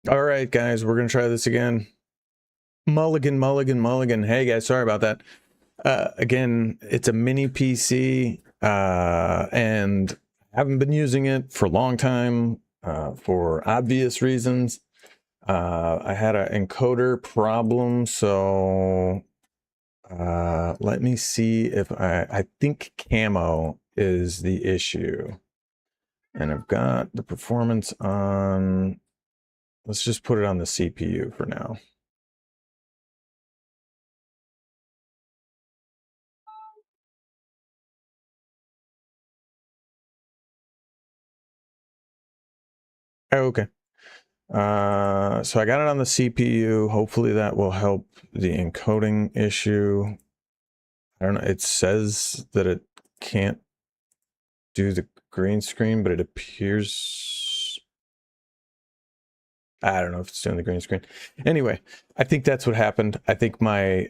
All right, guys, we're gonna try this again. Mulligan. Hey, guys, sorry about that. Again, it's a mini PC, and I haven't been using it for a long time for obvious reasons. I had an encoder problem, so let me see if I think camo is the issue. And I've got the performance on. Let's just put it on the CPU for now. Okay. So I got it on the CPU. Hopefully that will help the encoding issue. I don't know. It says that it can't do the green screen, but it appears... I don't know if it's doing the green screen. Anyway, I think that's what happened. I think my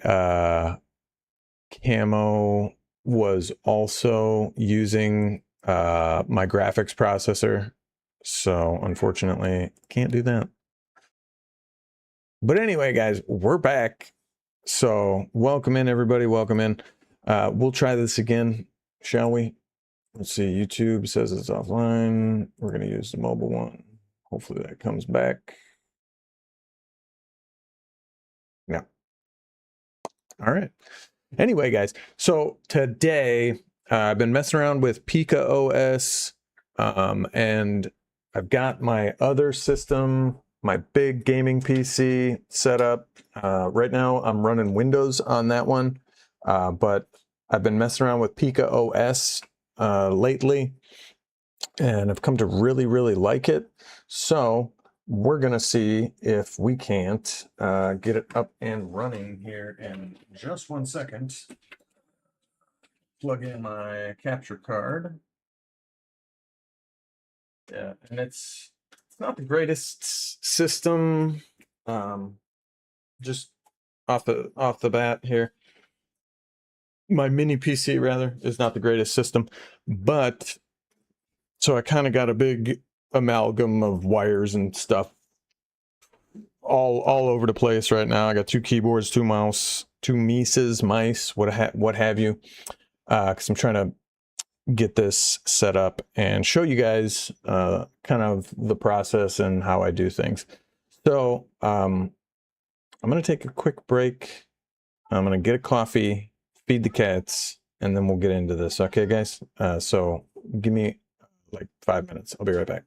camo was also using my graphics processor. So unfortunately, can't do that. But anyway, guys, we're back. So welcome in, everybody. Welcome in. We'll try this again, shall we? Let's see. YouTube says it's offline. We're going to use the mobile one. Hopefully that comes back. No. All right. Anyway, guys, so today I've been messing around with PikaOS, and I've got my other system, my big gaming PC set up. Right now I'm running Windows on that one, but I've been messing around with PikaOS lately, and I've come to really like it. So we're gonna see if we can't get it up and running here in just 1 second. Plug in my capture card. Yeah, and it's not the greatest system. Just off the bat here, my mini PC rather is not the greatest system, but so I kind of got a big amalgam of wires and stuff all over the place right now. I got 2 keyboards, 2 mouse, 2 mice, what have you, because I'm trying to get this set up and show you guys kind of the process and how I do things. So I'm going to take a quick break. I'm going to get a coffee, feed the cats, and then we'll get into this. Okay, guys? So give me like 5 minutes. I'll be right back.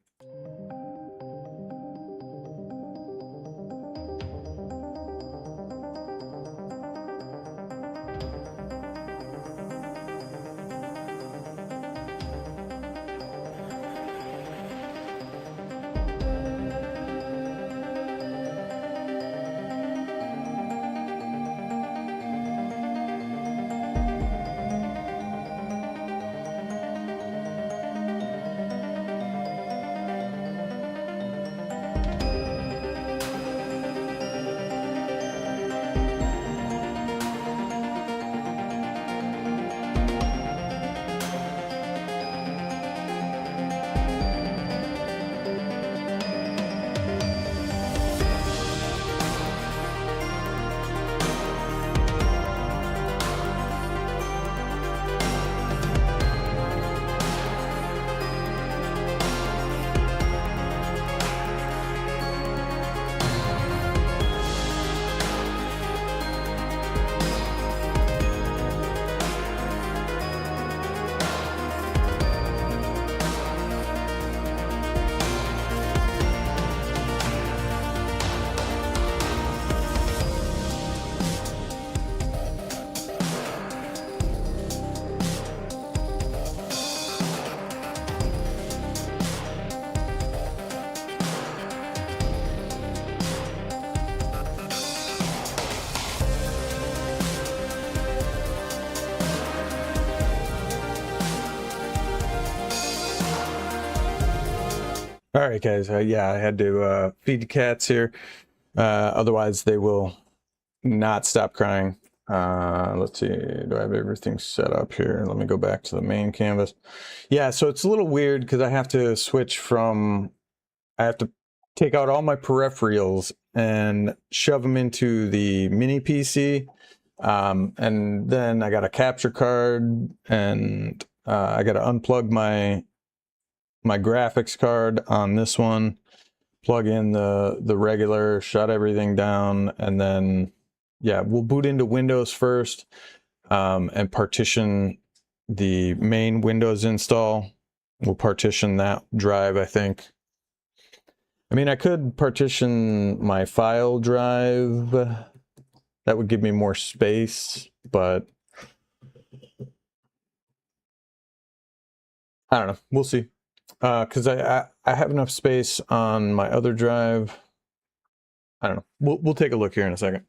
All right, guys. Yeah, I had to feed the cats here. Otherwise, they will not stop crying. Let's see. Do I have everything set up here? Let me go back to the main canvas. Yeah, so it's a little weird because I have to switch from... I have to take out all my peripherals and shove them into the mini PC. And then I got a capture card, and I got to unplug my graphics card on this one, plug in the regular, shut everything down, and then we'll boot into Windows first, and partition the main Windows install. We'll partition that drive, I think. I mean, I could partition my file drive. That would give me more space, but I don't know. We'll see. Because I have enough space on my other drive. I don't know. We'll take a look here in a second.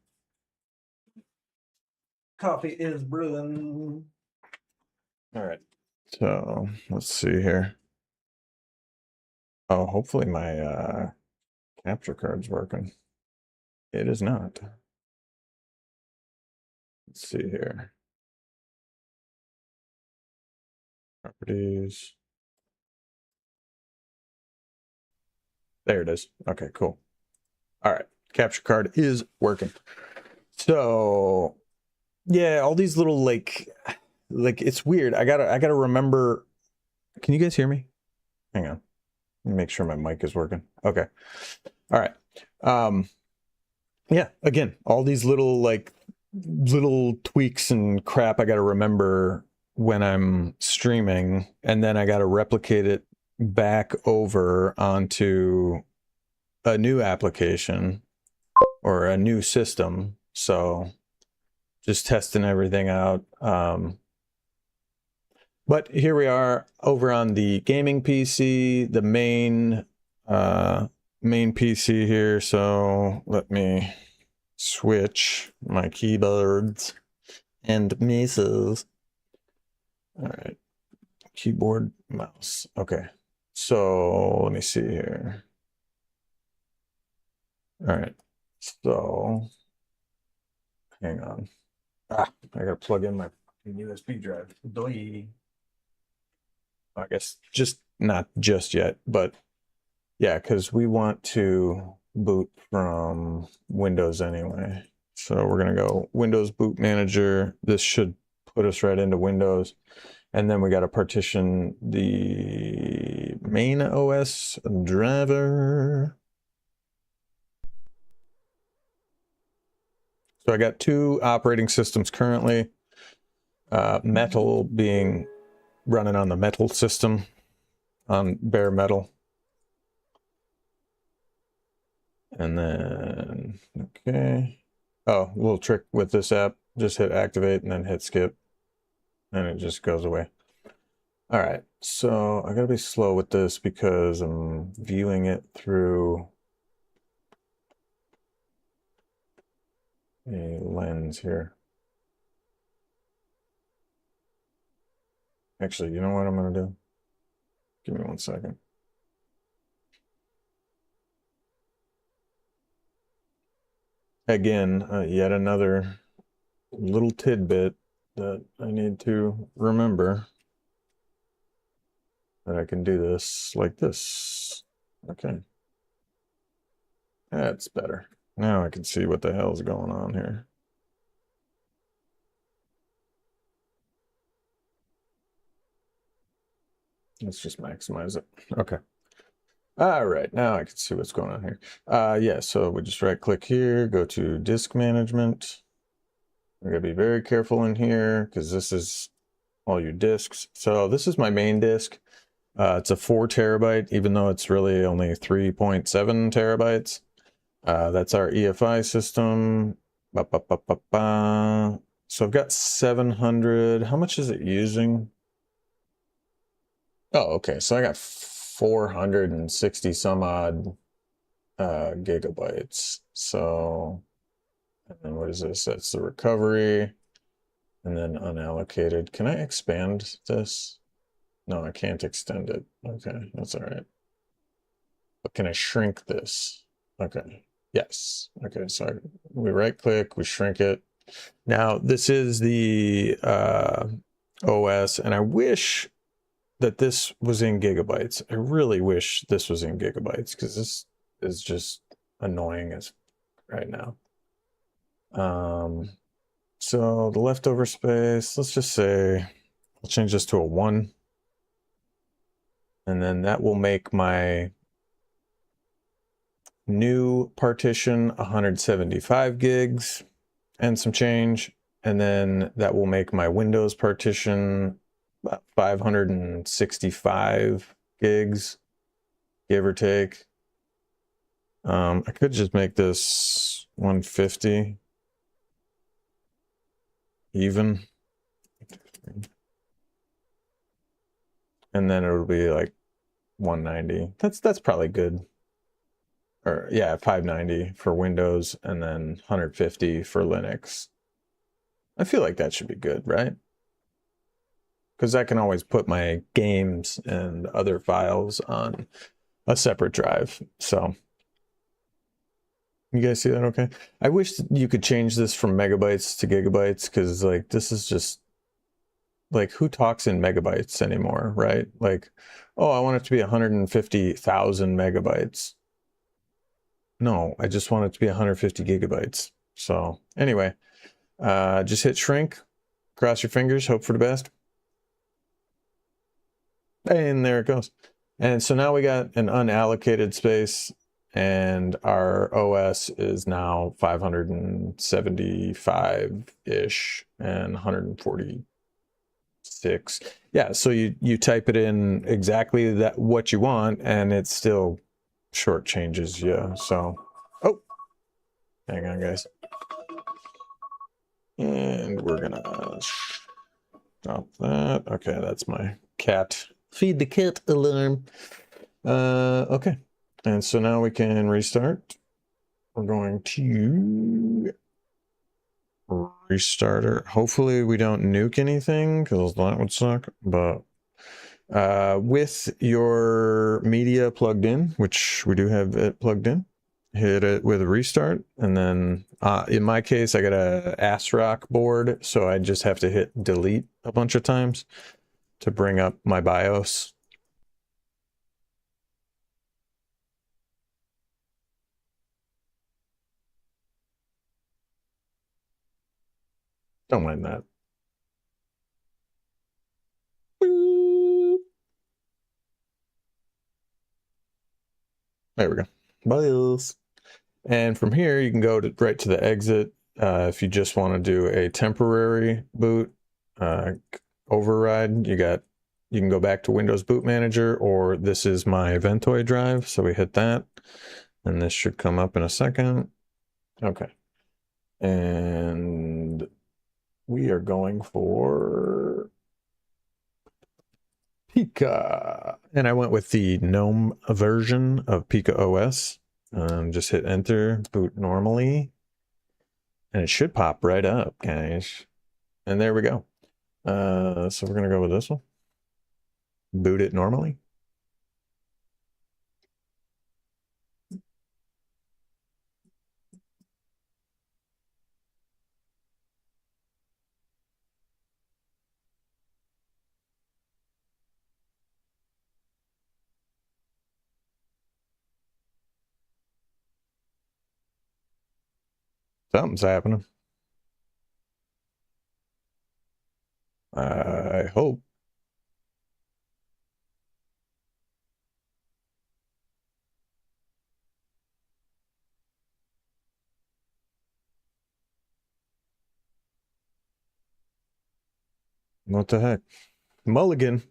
Coffee is brewing. All right. So let's see here. Oh, hopefully my capture card's working. It is not. Let's see here. Properties. There it is. Okay, cool. All right. Capture card is working. So yeah, all these little like it's weird. I gotta remember. Can you guys hear me? Hang on. Let me make sure my mic is working. Okay. All right. Yeah, again, all these little tweaks and crap I gotta remember when I'm streaming, and then I gotta replicate it back over onto a new application or a new system. So just testing everything out. But here we are over on the gaming PC, the main PC here. So let me switch my keyboards and mices. All right, keyboard, mouse. Okay, so let me see here. All right, so hang on. I gotta plug in my USB drive. I guess just not just yet, but yeah, because we want to boot from Windows anyway. So we're gonna go Windows Boot Manager. This should put us right into Windows. And then we got to partition the main OS driver. So I got two operating systems currently. Metal being running on the Metal system, on bare metal. And then, okay. Oh, a little trick with this app. Just hit activate and then hit skip. And it just goes away. All right, so I gotta be slow with this because I'm viewing it through a lens here. Actually, you know what I'm gonna do? Give me 1 second. Again, yet another little tidbit that I need to remember, that I can do this like this. Okay. That's better. Now I can see what the hell's going on here. Let's just maximize it. Okay. All right, now I can see what's going on here. Yeah, so we just right click here, go to disk management. We're gonna be very careful in here because this is all your disks. So this is my main disk. It's a 4 terabyte, even though it's really only 3.7 terabytes. That's our EFI system. So I've got 700. How much is it using? Oh, okay. So I got 460 some odd gigabytes. So, and then what is this? That's the recovery, and then unallocated. Can I expand this? No, I can't extend it. Okay, that's all right. But can I shrink this? Okay, yes. Okay, so we right click, we shrink it. Now this is the OS, and I wish that this was in gigabytes. I really wish this was in gigabytes because this is just annoying as right now. So the leftover space, let's just say, I'll change this to a 1. And then that will make my new partition 175 gigs and some change. And then that will make my Windows partition about 565 gigs, give or take. I could just make this 150 even. And then it'll be like 190. That's probably good. Or yeah, 590 for Windows and then 150 for Linux. I feel like that should be good, right? Because I can always put my games and other files on a separate drive. So you guys see that okay? I wish you could change this from megabytes to gigabytes, because like this is just like, who talks in megabytes anymore, right? Like, oh, I want it to be 150,000 megabytes. No, I just want it to be 150 gigabytes. So anyway, just hit shrink, cross your fingers, hope for the best. And there it goes. And so now we got an unallocated space, and our OS is now 575-ish and 146. Yeah, so you type it in exactly that what you want, and it still shortchanges you. So, oh, hang on, guys. And we're gonna stop that. Okay, that's my cat. Feed the cat alarm. Okay. And so now we can restart. We're going to restart her. Hopefully we don't nuke anything, because that would suck. But with your media plugged in, which we do have it plugged in, hit it with a restart. And then in my case, I got a ASRock board, so I just have to hit delete a bunch of times to bring up my BIOS. Don't mind that. There we go. BIOS. And from here, you can go right to the exit. If you just want to do a temporary boot override, you can go back to Windows Boot Manager, or this is my Ventoy drive. So we hit that, and this should come up in a second. Okay. And we are going for Pika. And I went with the GNOME version of PikaOS. Just hit enter, boot normally. And it should pop right up, guys. And there we go. So we're going to go with this one. Boot it normally. Something's happening. I hope. What the heck? Mulligan.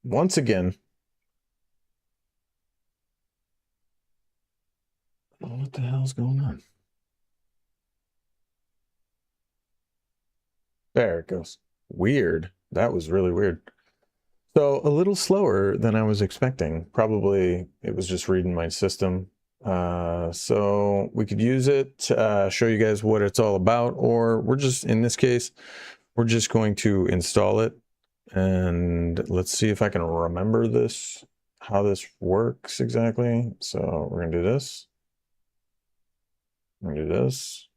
Once again. What the hell's going on? There it goes. Weird. That was really weird. So a little slower than I was expecting. Probably it was just reading my system. So we could use it to show you guys what it's all about, or we're just, in this case, we're just going to install it. And let's see if I can remember this, how this works exactly. So we're gonna do this. I'm gonna do this.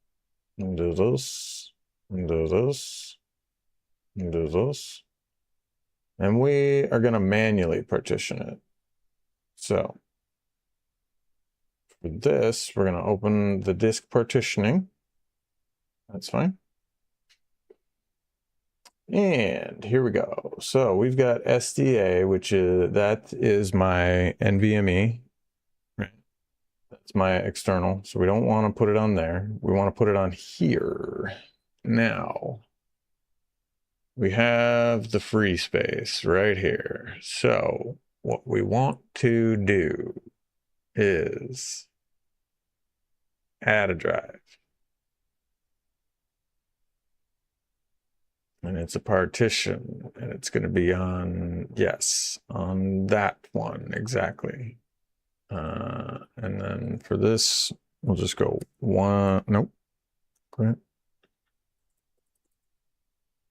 And do this. And do this. And do this. And we are going to manually partition it. So For this, we're going to open the disk partitioning. That's fine. And here we go. So we've got SDA, which is my NVMe. Right. That's my external. So we don't want to put it on there. We want to put it on here. Now we have the free space right here. So what we want to do is add a drive. And it's a partition, and it's going to be on, yes, on that one, exactly. And then for this, we'll just go one, nope, correct.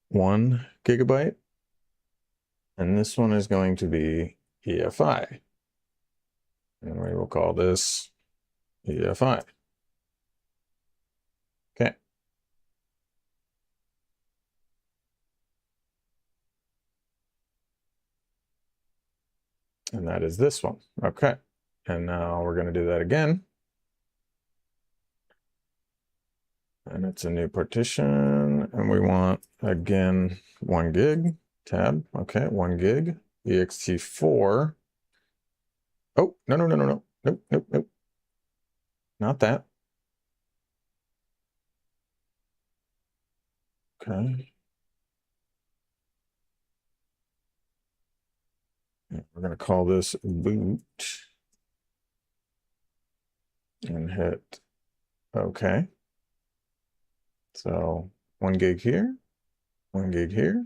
1 gigabyte. And this one is going to be EFI. And we will call this EFI. Okay. And that is this one. Okay. And now we're going to do that again. And it's a new partition. And we want, again, 1 gig. Tab. Okay, 1 gig. ext4. Oh, no. Nope. Not that. Okay. We're going to call this boot. And hit OK. So 1 gig here. 1 gig here.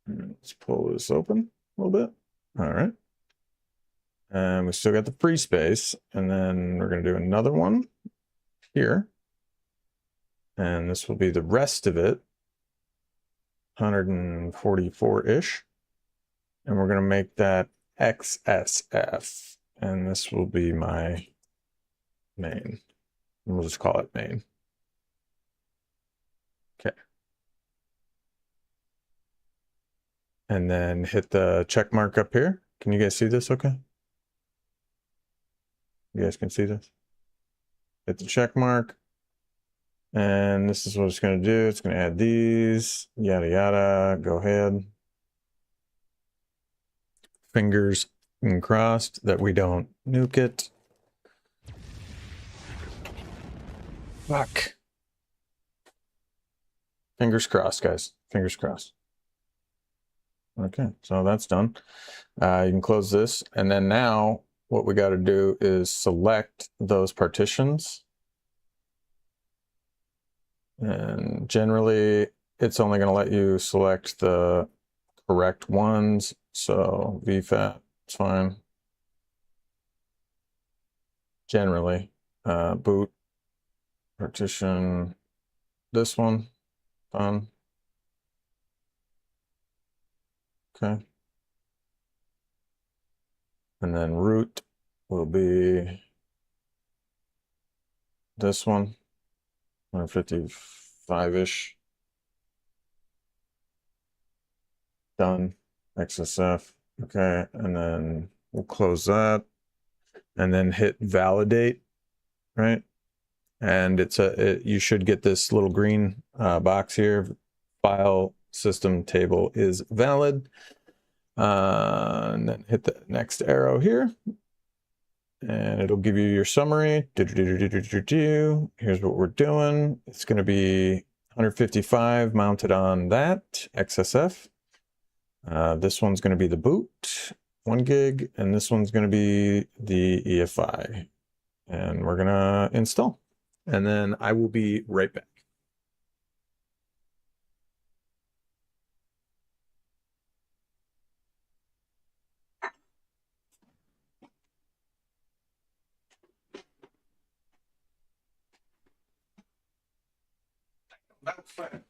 Let's pull this open a little bit. All right. And we still got the free space. And then we're going to do another one here. And this will be the rest of it, 144-ish. And we're going to make that XSF. And this will be my main. And we'll just call it main. Okay. And then hit the check mark up here. Can you guys see this okay? You guys can see this? Hit the check mark. And this is what it's going to do. It's going to add these, yada, yada. Go ahead. Fingers crossed that we don't nuke it. Fuck. Fingers crossed, guys. Fingers crossed. Okay, so that's done. You can close this. And then now what we got to do is select those partitions. And generally, it's only going to let you select the correct ones. So VFAT, it's fine. Generally, boot, partition, this one, done. Okay. And then root will be this one, 155-ish. Done. XSF. Okay, and then we'll close that and then hit validate, right? And you should get this little green box here. File system table is valid. And then hit the next arrow here. And it'll give you your summary. Here's what we're doing. It's going to be 155 mounted on that XSF. This one's going to be the boot, 1 gig, and this one's going to be the EFI. And we're going to install. And then I will be right back. That's fine.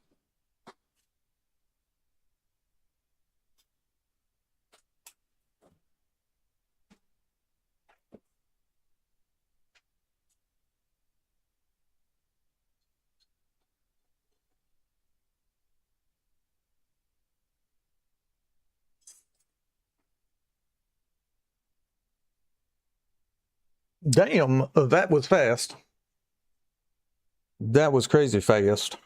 Damn, that was fast. That was crazy fast.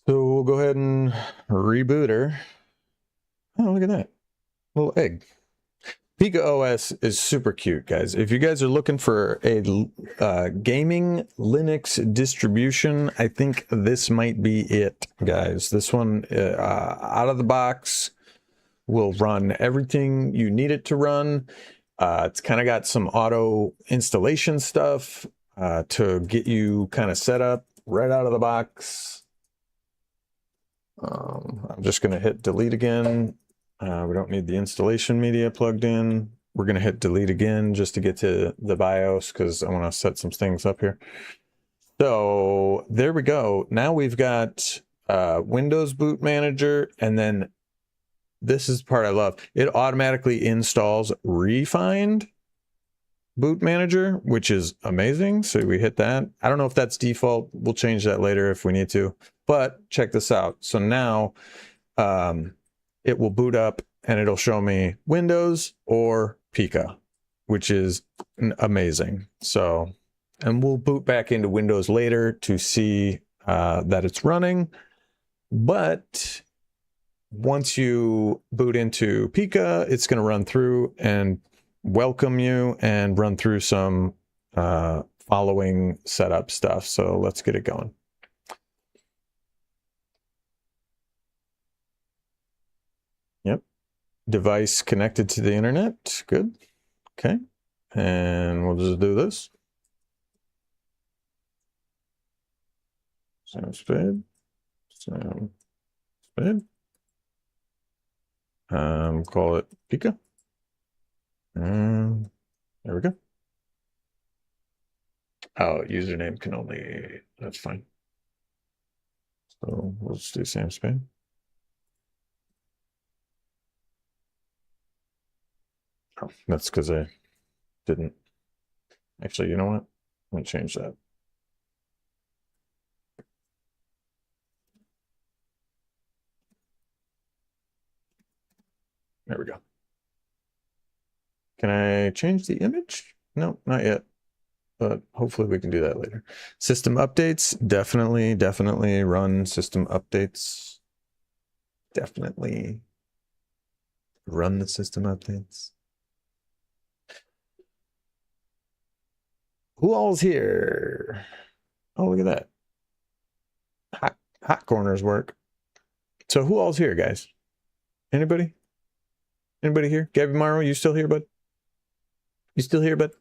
So we'll go ahead and reboot her. Oh, look at that. Little egg. PikaOS is super cute, guys. If you guys are looking for a gaming Linux distribution, I think this might be it, guys. This one, out of the box, will run everything you need it to run. It's kind of got some auto installation stuff to get you kind of set up right out of the box. I'm just going to hit delete again. We don't need the installation media plugged in. We're going to hit delete again just to get to the BIOS because I want to set some things up here. So there we go. Now we've got Windows Boot Manager, and then this is the part I love. It automatically installs Refined Boot Manager, which is amazing. So we hit that. I don't know if that's default. We'll change that later if we need to. But check this out. So now it will boot up and it'll show me Windows or Pika, which is amazing. So, and we'll boot back into Windows later to see that it's running. But once you boot into Pika, it's going to run through and welcome you and run through some following setup stuff. So let's get it going. Yep. Device connected to the internet. Good. Okay. And we'll just do this. Sam Spade. Sam Spade. Call it Pika. And there we go. Oh, username can only, that's fine. So we'll just do Sam Spade. Oh, that's because I didn't. Actually, you know what? Let me change that. There we go. Can I change the image? No, not yet. But hopefully we can do that later. System updates, definitely run system updates. Definitely run the system updates. Who all's here? Oh, look at that. Hot corners work. So who all's here, guys? Anybody? Anybody here? Gabby Morrow, you still here, bud? You still here, bud?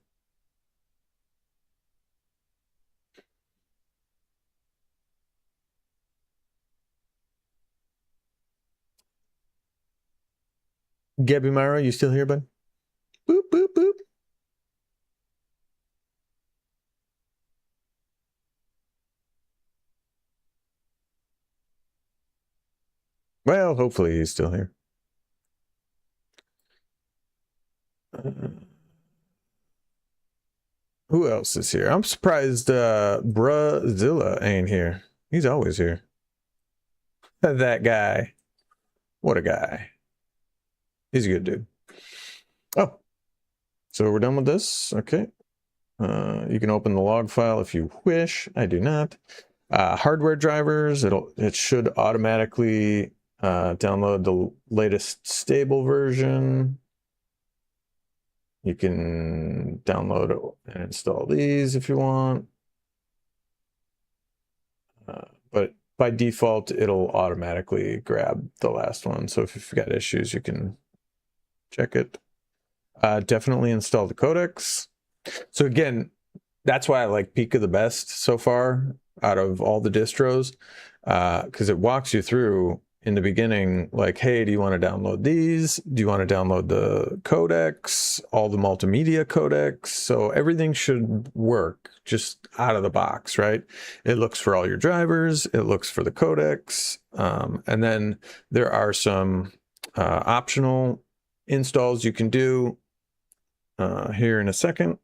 Gabby Morrow, you still here, bud? Boop, boop, boop. Well, hopefully he's still here. Who else is here? I'm surprised Brazilla ain't here. He's always here. That guy. What a guy. He's a good dude. Oh, so we're done with this. Okay. You can open the log file if you wish. I do not. Hardware drivers, it should automatically download the latest stable version. You can download and install these if you want. But by default, it'll automatically grab the last one. So if you've got issues, you can check it. Definitely install the codecs. So again, that's why I like Pika the best so far out of all the distros, because it walks you through in the beginning, like, hey, do you want to download these? Do you want to download the codecs, all the multimedia codecs? So everything should work just out of the box, right? It looks for all your drivers, it looks for the codecs, and then there are some optional installs you can do here in a second.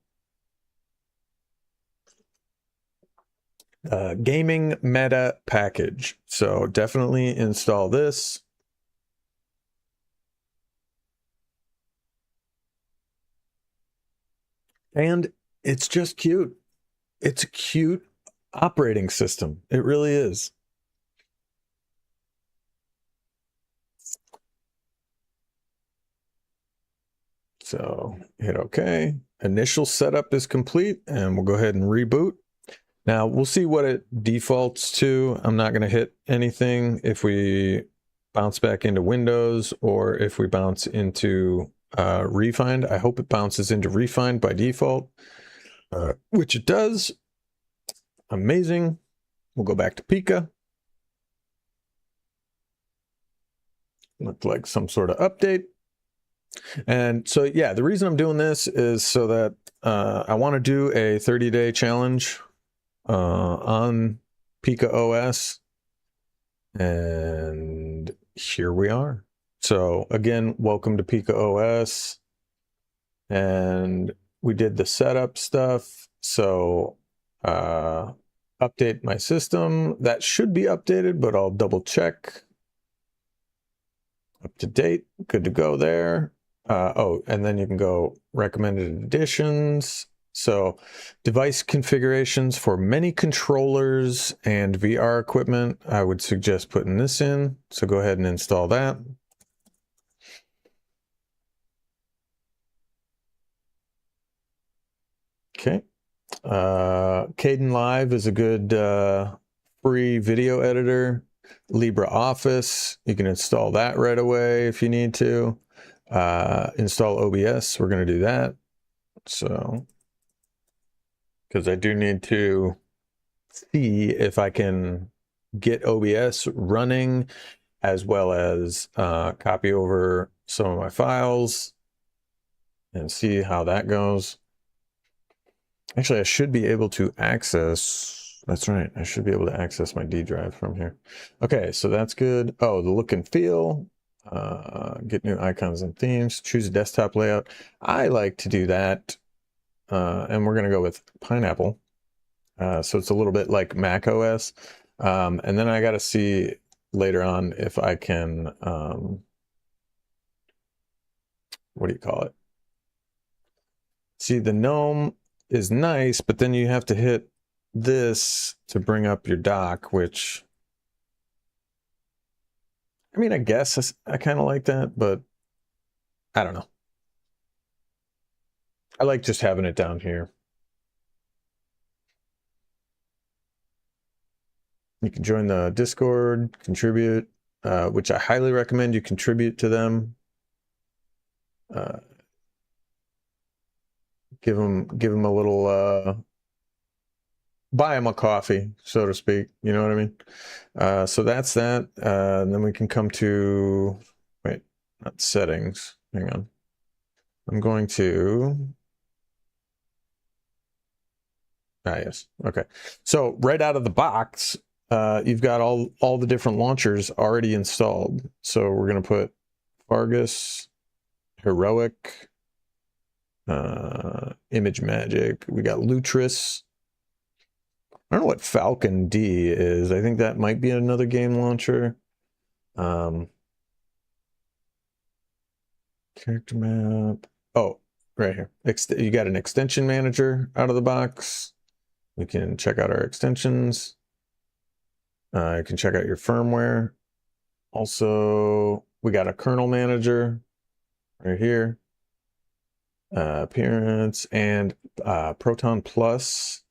Gaming meta package. So definitely install this. And it's just cute. It's a cute operating system. It really is. So hit OK. Initial setup is complete, and we'll go ahead and reboot. Now we'll see what it defaults to. I'm not going to hit anything if we bounce back into Windows or if we bounce into Refind. I hope it bounces into Refind by default, which it does. Amazing. We'll go back to Pika. Looked like some sort of update. And so, yeah, the reason I'm doing this is so that I want to do a 30-day challenge on PikaOS. And here we are. So again, welcome to PikaOS. And we did the setup stuff. So update my system. That should be updated, but I'll double check. Up to date, good to go there. Oh, and then you can go recommended additions. So device configurations for many controllers and VR equipment. I would suggest putting this in. So go ahead and install that. Okay. Kdenlive is a good free video editor. LibreOffice, you can install that right away if you need to. Install OBS, we're going to do that. So, because I do need to see if I can get OBS running, as well as copy over some of my files and see how that goes. Actually, I should be able to access, that's right, I should be able to access my D drive from here. Okay, so that's good. Oh, the look and feel, get new icons and themes, choose a desktop layout. I like to do that, and we're gonna go with Pineapple. So it's a little bit like Mac OS. And then I gotta see later on if I can, what do you call it? See, the gnome is nice, but then you have to hit this to bring up your dock, which, I mean, I guess I kind of like that, but I don't know. I like just having it down here. You can join the Discord, contribute, which I highly recommend you contribute to them. Give them a little, buy them a coffee, so to speak. You know what I mean? So that's that. And then we can come to, wait, not settings. Hang on. I'm going to, yes. Okay. So right out of the box, you've got all the different launchers already installed. So we're going to put Fargus, Heroic, Image Magic. We got Lutris. I don't know what Falcon D is. I think that might be another game launcher. Character map. Oh, right here. You got an extension manager out of the box. We can check out our extensions. You can check out your firmware. Also, we got a kernel manager right here. Appearance and Proton Plus.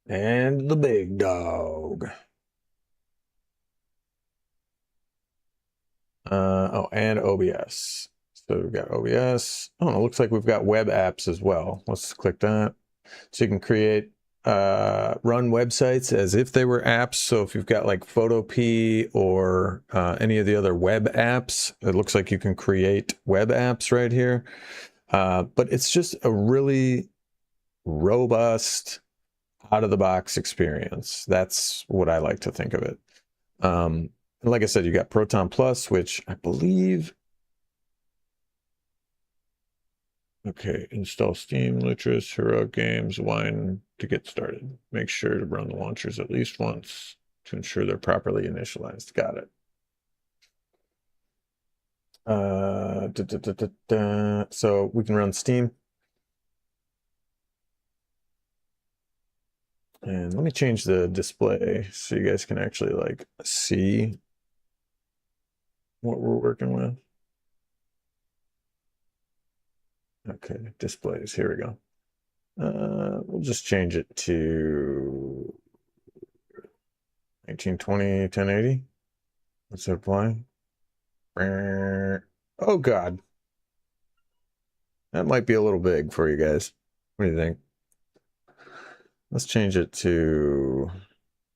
And the big dog. Oh, and OBS. So we've got OBS. Oh, it looks like we've got web apps as well. Let's click that. So you can create, run websites as if they were apps. So if you've got like Photopea or any of the other web apps, it looks like you can create web apps right here. But it's just a really robust, out-of-the-box experience. That's what I like to think of it. Like I said, you got Proton Plus, which I believe... Okay, install Steam, Lutris, Heroic Games, Wine to get started. Make sure to run the launchers at least once to ensure they're properly initialized. Got it. So we can run Steam. And let me change the display so you guys can actually like see what we're working with. Okay, displays, here we go. We'll just change it to 1920, 1080. Let's apply. Oh God. That might be a little big for you guys. What do you think? Let's change it to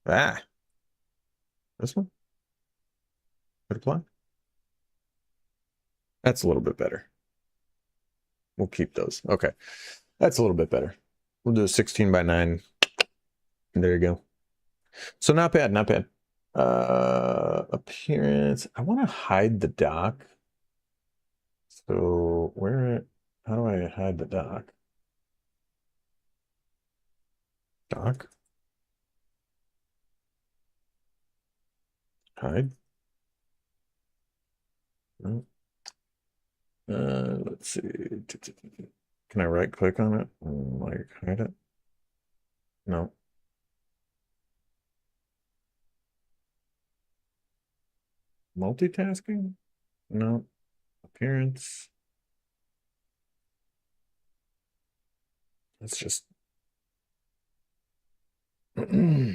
this one. Hit apply. That's a little bit better. We'll keep those. Okay. That's a little bit better. We'll do a 16 by 9. There you go. So not bad, not bad. Appearance. I want to hide the dock. So how do I hide the dock? Dock. Hide. No. Let's see. Can I right click on it and like hide it? No. Multitasking? No. Appearance. Let's just Hmm.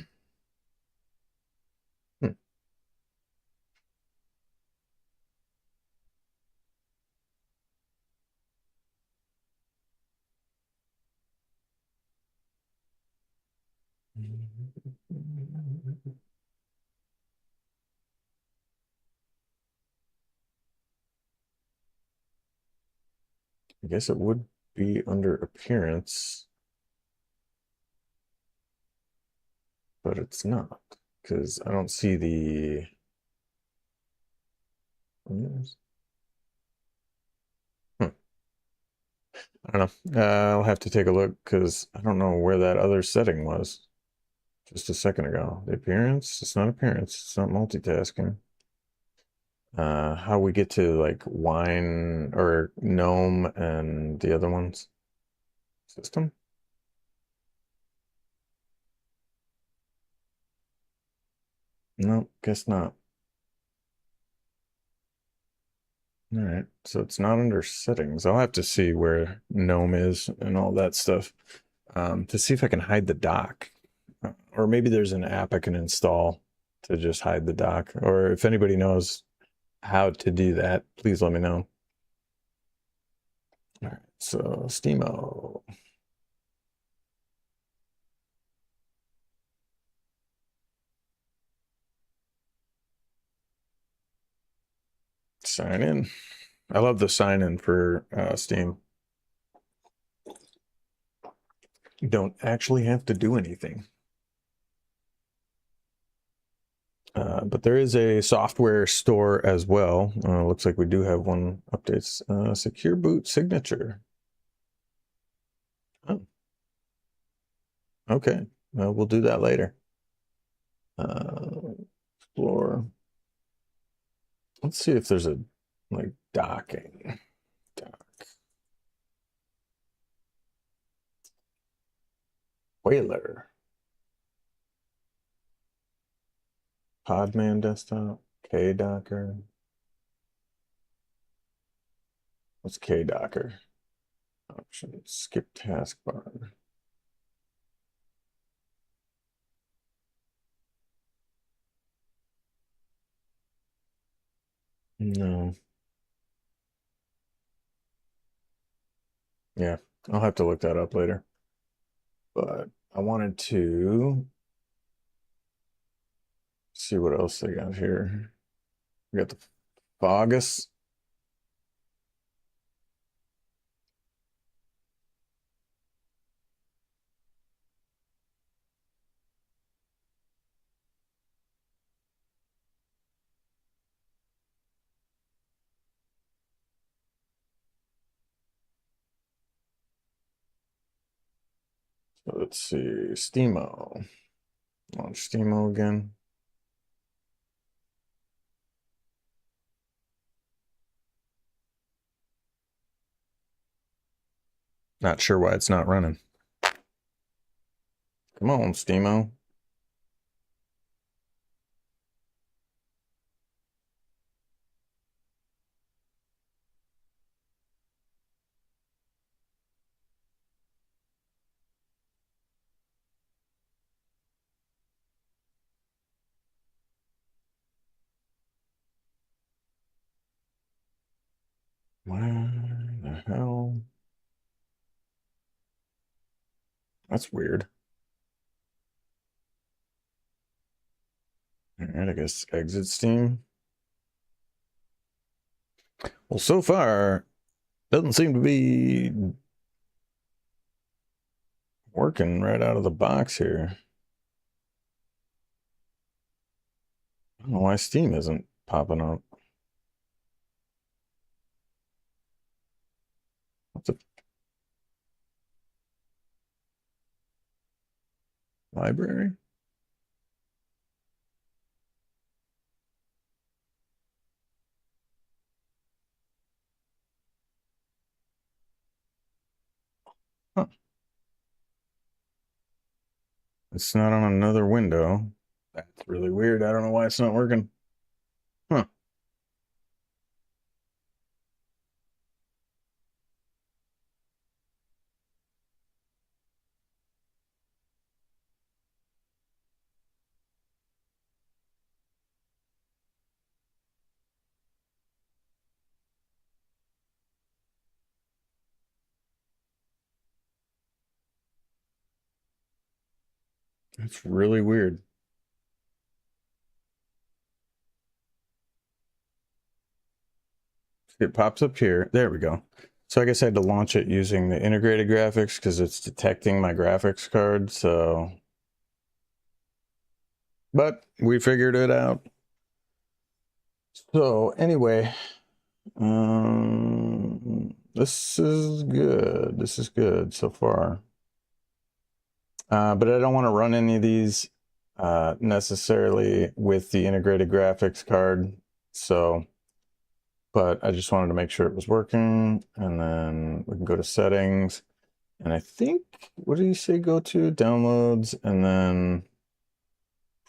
I guess it would be under appearance, but it's not because I don't see the. Hmm. I don't know. I'll have to take a look because I don't know where that other setting was just a second ago. The appearance, it's not appearance, it's not multitasking. How we get to like wine or gnome and the other ones? System? No, guess not. All right, so it's not under settings. I'll have to see where gnome is and all that stuff to see if I can hide the dock. Or maybe there's an app I can install to just hide the dock. Or if anybody knows how to do that, please let me know. All right, so Steamo. Sign in. I love the sign in for Steam. You don't actually have to do anything. But there is a software store as well. Looks like we do have one updates. Secure boot signature. Oh, okay. We'll do that later. Explore. Let's see if there's a like docking. Dock. Whaler. Podman desktop. K-Docker. What's K-Docker? Options. Skip taskbar. No. Yeah, I'll have to look that up later. But I wanted to see what else they got here. We got the Fogus. So let's see. Steamo. Launch Steamo again. Not sure why it's not running. Come on, Steamo. Where the hell? That's weird. All right, I guess exit Steam. Well, so far, doesn't seem to be working right out of the box here. I don't know why Steam isn't popping up. What's a library? Huh. It's not on another window. That's really weird. I don't know why it's not working. Huh. It's really weird. It pops up here. There we go. So I guess I had to launch it using the integrated graphics because it's detecting my graphics card. So, but we figured it out. So anyway, this is good. This is good so far. But I don't want to run any of these necessarily with the integrated graphics card. So, but I just wanted to make sure it was working. And then we can go to settings. And I think, what did you say go to? Downloads and then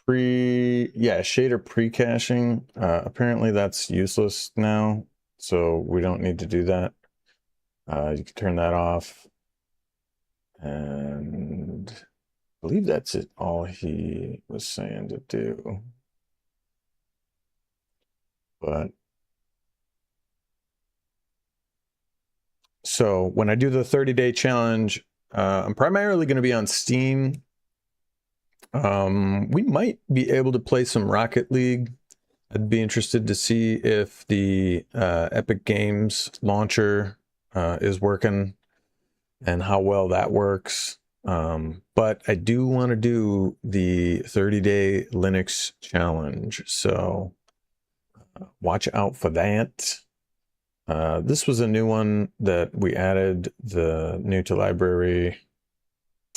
shader pre-caching. Apparently that's useless now. So we don't need to do that. You can turn that off. And I believe that's it, all he was saying to do. But so when I do the 30-day challenge, I'm primarily going to be on Steam. We might be able to play some Rocket League. I'd be interested to see if the Epic Games launcher is working and how well that works. But I do want to do the 30-day Linux challenge. So watch out for that. This was a new one that we added, the new to library.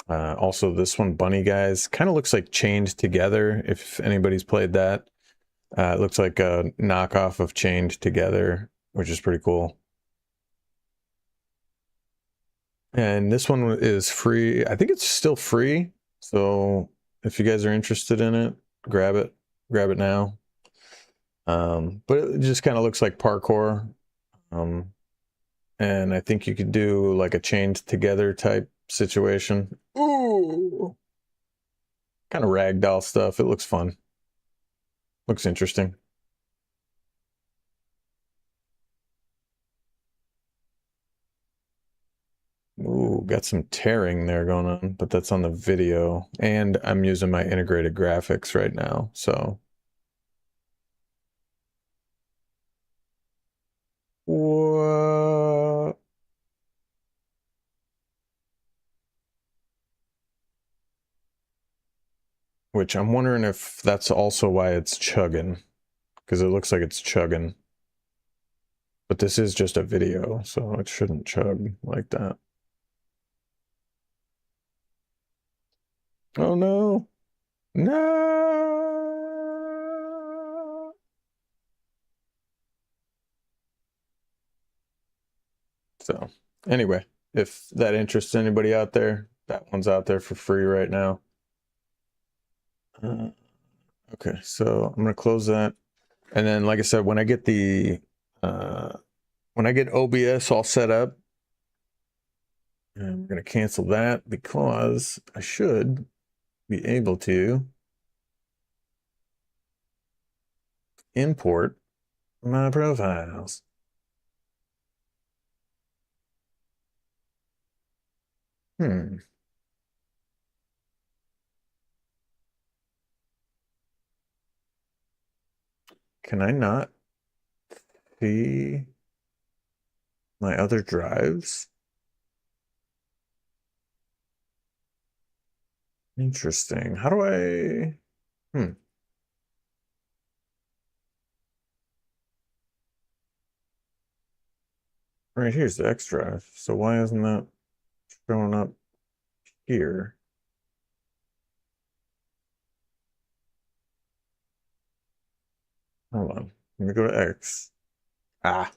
Also, this one, Bunny Guys, kind of looks like Chained Together, if anybody's played that. It looks like a knockoff of Chained Together, which is pretty cool. And this one is free. I think it's still free. So if you guys are interested in it, grab it. Grab it now. But it just kind of looks like parkour. And I think you could do like a chained together type situation. Ooh. Kind of ragdoll stuff. It looks fun. Looks interesting. Ooh, got some tearing there going on, but that's on the video. And I'm using my integrated graphics right now, so. What? Which I'm wondering if that's also why it's chugging, because it looks like it's chugging. But this is just a video, so it shouldn't chug like that. Oh no. No. So, anyway, if that interests anybody out there, that one's out there for free right now. Okay, so I'm gonna close that, and then, like I said, when I get the when I get OBS all set up, I'm gonna cancel that because I should be able to import my profiles. Hmm. Can I not see my other drives? Interesting. How do I? Hmm. Right here's the X drive. So why isn't that showing up here? Hold on. Let me go to X. Ah,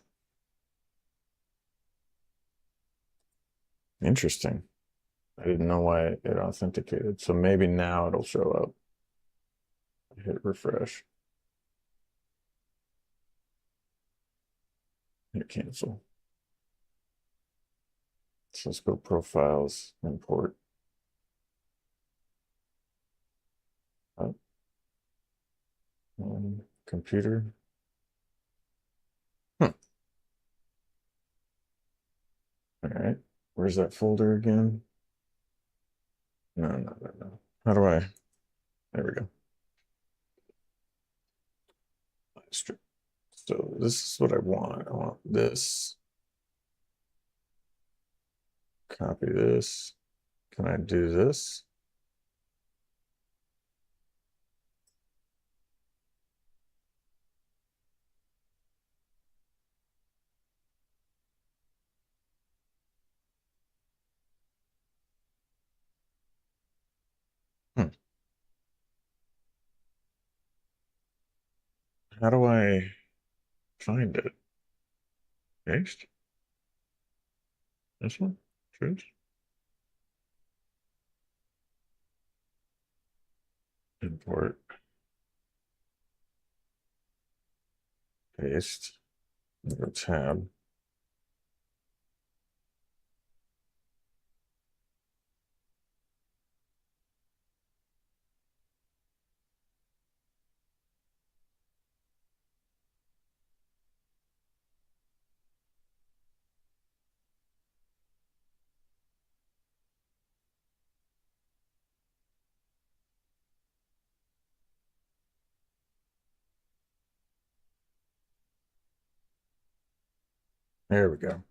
interesting. I didn't know why it authenticated. So maybe now it'll show up. Hit refresh. Hit cancel. So let's go profiles, import. Computer. Huh. All right. Where's that folder again? No. How do I? There we go. So this is what I want. I want this. Copy this. Can I do this? Hmm. How do I find it? Paste? This one? Choose? Import. Paste. Go tab. There we go.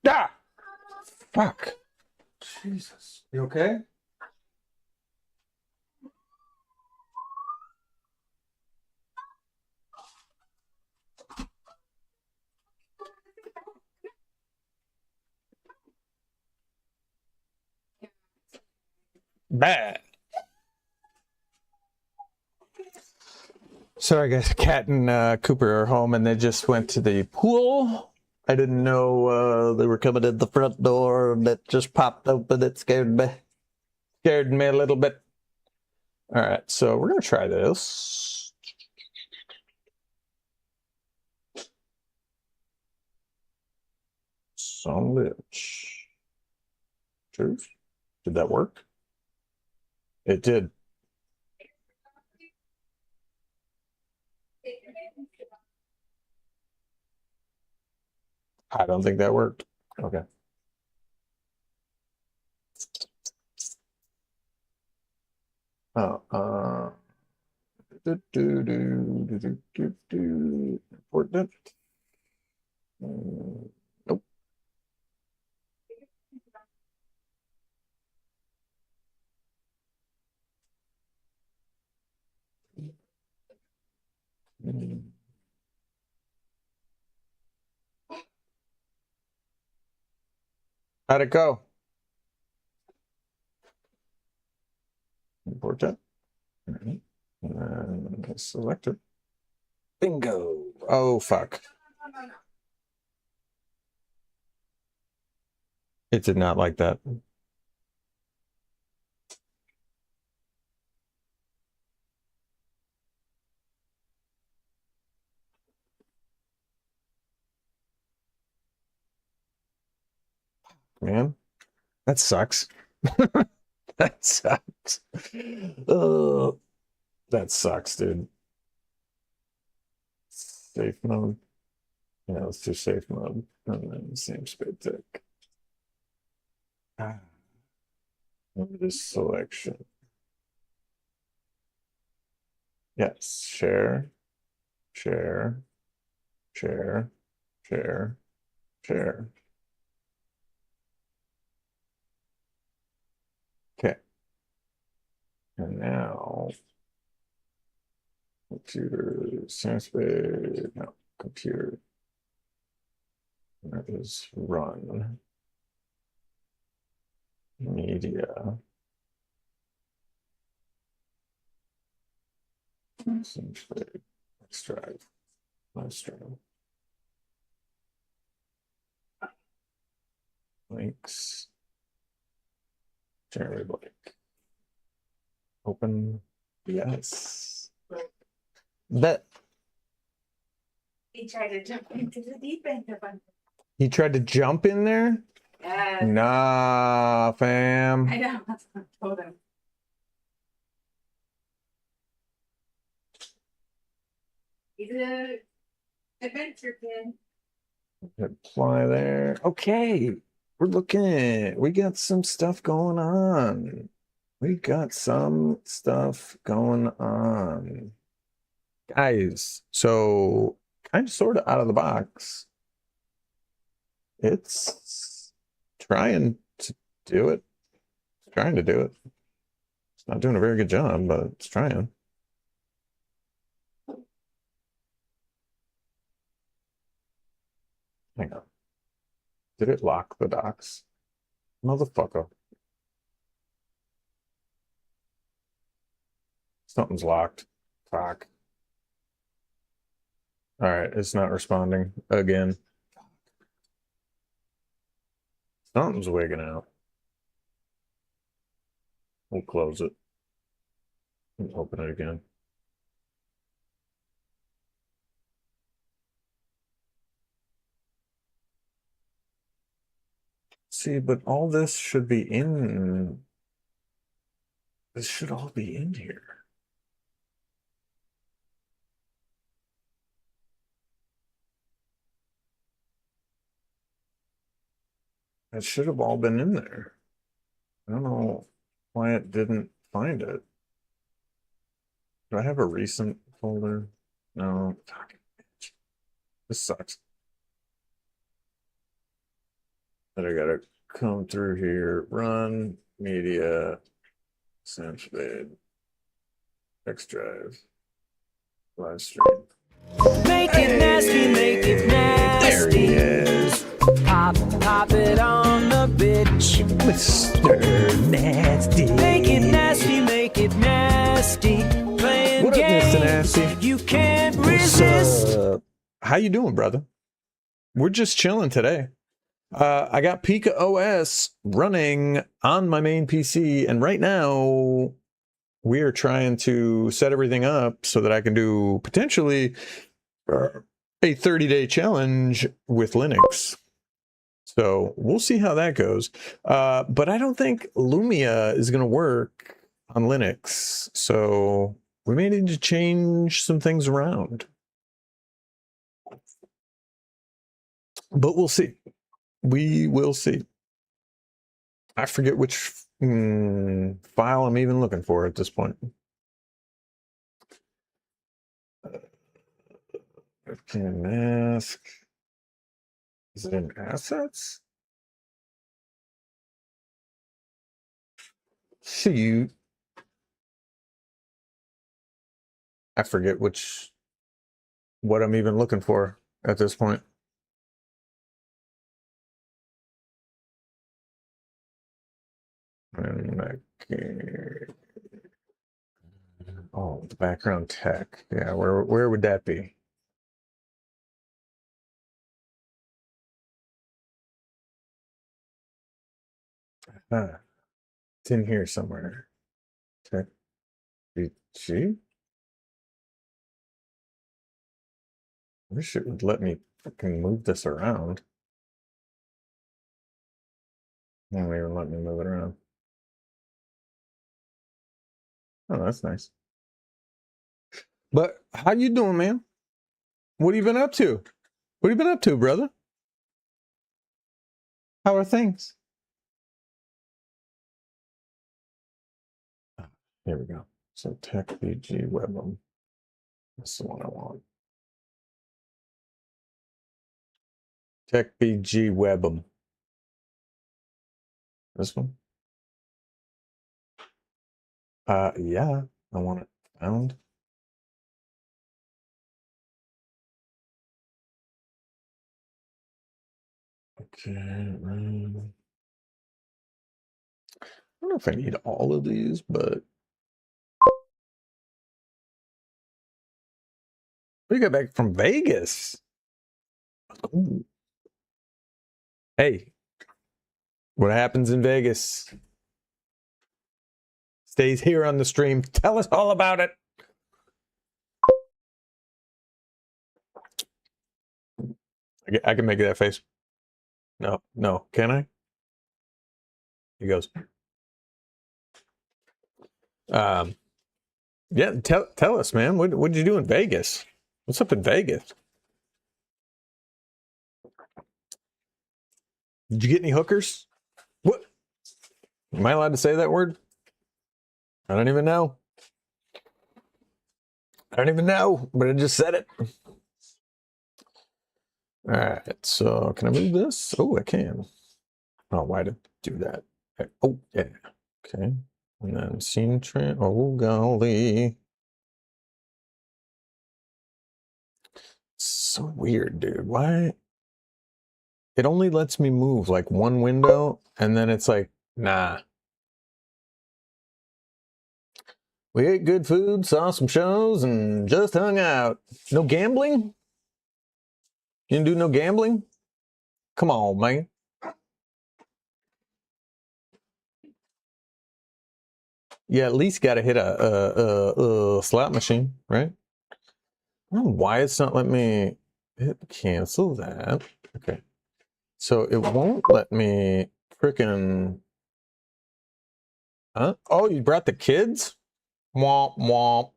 Ah! Fuck. Jesus. You okay? Bad. Sorry, guys. Cat and Cooper are home, and they just went to the pool. I didn't know they were coming in the front door, and it just popped open. It scared me. Scared me a little bit. All right, so we're gonna try this. Sandwich. Choose. Did that work? It did. I don't think that worked. Okay. Oh, important. Nope. How'd it go? Important. And then select it. Bingo. Oh, fuck. It did not like that. man. That sucks. That sucks. Oh, that sucks, dude. Safe mode. Yeah, let's do safe mode. And then same speed tick. This selection. Yes, share, share, share, share, share. Okay. And now, computer, same speed, no, computer. That is run. Media. Same speed. Extract. Live stream. Links. Jeremy Blake. Open. Yes. Bet. He tried to jump into the deep end of it. He tried to jump in there? Yes. Nah, fam. I know. That's what I told him. He's an adventure kid. Apply there. Okay. We're looking. We got some stuff going on. We got some stuff going on. Guys, so kind of sort of out of the box. It's trying to do it. It's trying to do it. It's not doing a very good job, but it's trying. Hang on. Did it lock the docs? Motherfucker. Something's locked. Fuck. All right, it's not responding again. Something's wigging out. We'll close it and open it again. See, but all this should be in. This should all be in here. It should have all been in there. I don't know why it didn't find it. Do I have a recent folder? No. Fucking bitch. This sucks. Then I gotta come through here, run, media, Samshed, X drive, live stream. Make it nasty, make it nasty. There he is. Pop it on the bitch. Mr. Nasty. Make it nasty, make it nasty. Playing What up, games Mr. Nasty? you can't What's resist. up? How you doing, brother? We're just chilling today. I got PikaOS running on my main PC, and right now we are trying to set everything up so that I can do potentially a 30-day challenge with Linux. So we'll see how that goes. But I don't think Lumia is going to work on Linux. So we may need to change some things around. But we'll see. We will see. I forget which file I'm even looking for at this point. Webcam mask. Is it in assets? Shoot. I forget what I'm even looking for at this point. Oh, the background tech. Yeah, where would that be? It's in here somewhere. Tech BG? I wish it would let me fucking move this around. They won't even let me move it around. Oh, that's nice. But how you doing, man? What have you been up to? What have you been up to, brother? How are things? Here we go. So TechBG Webm. That's the one I want. TechBG Webm. This one? Yeah, I want it found. Okay. I don't know if I need all of these, but we got back from Vegas. Ooh. Hey, what happens in Vegas stays here on the stream. Tell us all about it. I can make that face. No, can I? He goes. Yeah, tell us, man. What'd you do in Vegas? What's up in Vegas? Did you get any hookers? What? Am I allowed to say that word? I don't even know. I don't even know, but I just said it. All right, so can I move this? Oh, I can. Oh, why did I do that? Oh, yeah. Okay. And then scene train. Oh, golly. So weird, dude. Why? It only lets me move like one window, and then it's like, nah. We ate good food, saw some shows, and just hung out. No gambling? You didn't do no gambling? Come on, man. Yeah, at least got to hit a slot machine, right? I don't know why it's not letting me hit cancel that. Okay. So it won't let me frickin'... Huh? Oh, you brought the kids? Womp womp.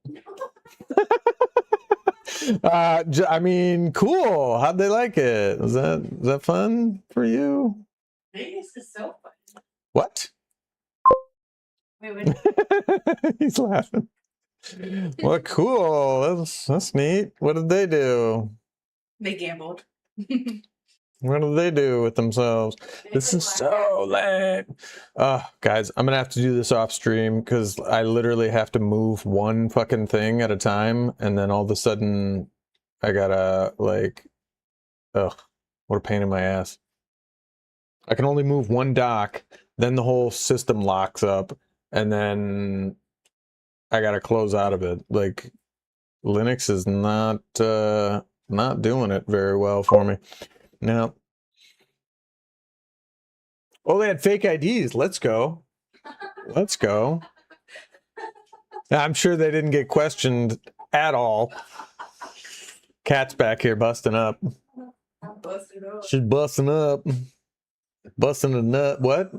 I mean, cool. How'd they like it? Was that fun for you? Vegas is so fun. What? Wait. He's laughing. Well, cool. That's neat. What did they do? They gambled. What do they do with themselves? This is so lame. Guys, I'm gonna have to do this off stream because I literally have to move one fucking thing at a time, and then all of a sudden I gotta like, ugh, what a pain in my ass. I can only move one dock, then the whole system locks up, and then I gotta close out of it. Like, Linux is not doing it very well for me. Now, oh, they had fake IDs. Let's go. Let's go. I'm sure they didn't get questioned at all. Cat's back here busting up. Busted up. She's busting up. Busting a nut. What?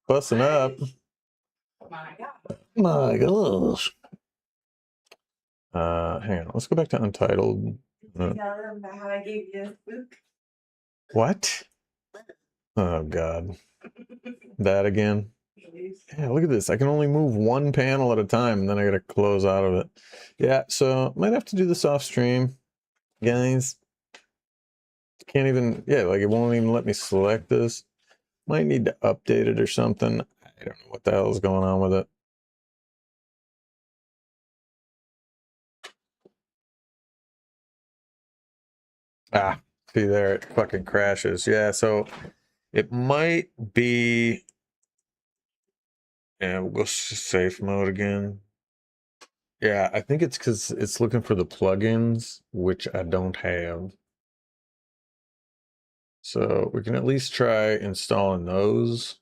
Busting up. My God. My gosh. Hang on. Let's go back to Untitled. You tell them about how I gave you a spook. What? Oh, God. That again? Yeah, look at this. I can only move one panel at a time, and then I gotta close out of it. Yeah, so might have to do this off stream, guys. Can't even, yeah, like it won't even let me select this. Might need to update it or something. I don't know what the hell is going on with it. Ah, see there, it fucking crashes. Yeah, so it might be, yeah, we'll go safe mode again. Yeah, I think it's because it's looking for the plugins, which I don't have. So we can at least try installing those.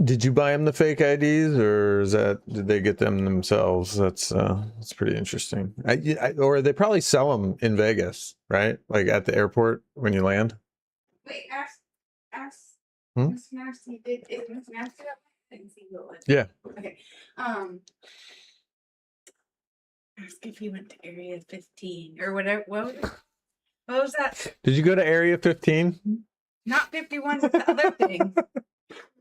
Did you buy them the fake IDs, or did they get them themselves? That's pretty interesting. Or they probably sell them in Vegas, right? Like at the airport when you land. Wait, ask Hmm? Mr. Nasty did it. Mr. Nasty up? I didn't see who it was. Yeah. Okay. Ask if he went to Area 15 or whatever. What was that? Did you go to Area 15? Not 51, but the other thing.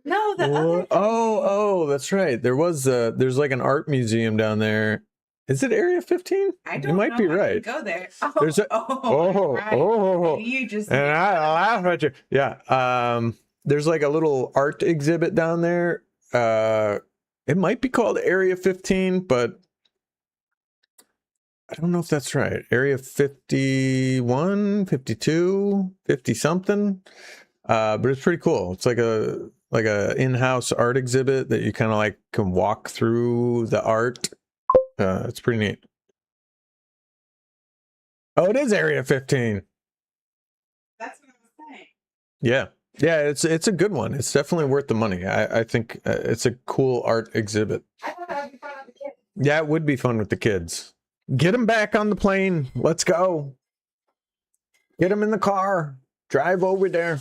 No, the other thing. Oh, that's right. There's like an art museum down there. Is it Area 15? I don't You might know. be I didn't right. go there. There's a Right. You just and I laugh at you. Yeah. There's like a little art exhibit down there. It might be called Area 15, but I don't know if that's right. Area 51, 52, 50 something. But it's pretty cool. It's like a in-house art exhibit that you kind of like can walk through the art. It's pretty neat. Oh, it is Area 15. That's what I was saying. Yeah. Yeah, it's a good one. It's definitely worth the money. I think it's a cool art exhibit. I thought that would be fun with the kids. Yeah, it would be fun with the kids. Get them back on the plane. Let's go. Get them in the car. Drive over there.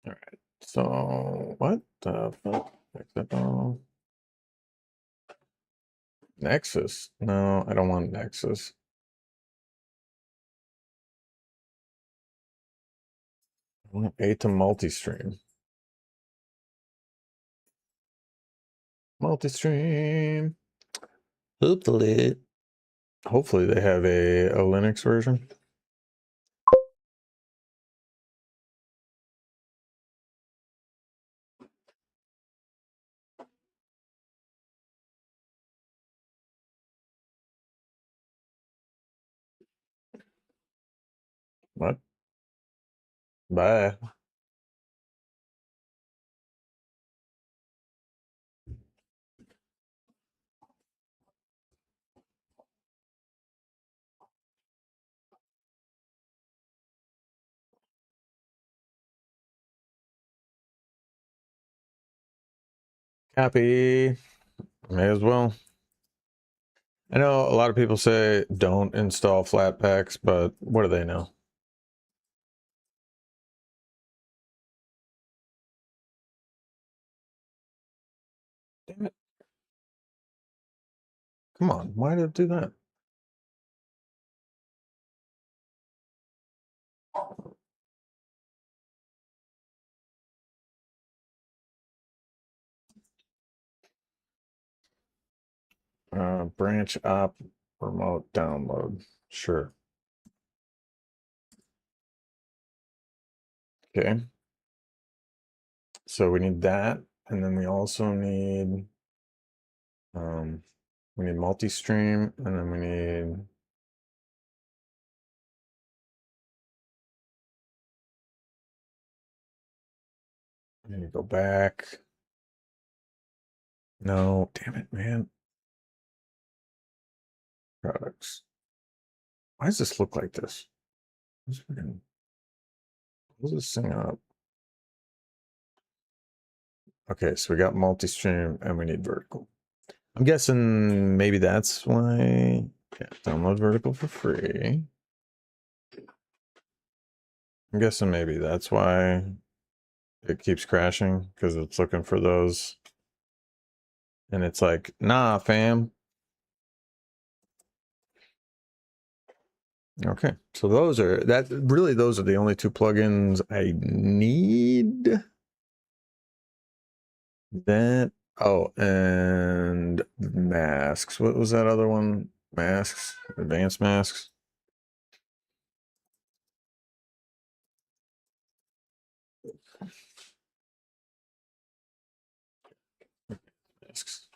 All right. So what the fuck? Nexus? No, I don't want Nexus. I want ATEM multi-stream. Multi-stream. Hopefully they have a Linux version. What? Bye. Happy. May as well. I know a lot of people say don't install Flatpaks, but what do they know? Damn it. Come on, why did it do that? Branch op remote download. Sure. Okay. So we need that, and then we also need multi-stream, and then we need to go back. No, damn it, man. Products. Why does this look like this? Close this thing up. Okay, so we got multi-stream and we need vertical. I'm guessing maybe that's why. Yeah, download vertical for free. I'm guessing maybe that's why it keeps crashing, because it's looking for those. And it's like, nah, fam. Okay, so those are those are the only two plugins I need. That, oh, and masks. What was that other one? Masks, advanced masks. Masks.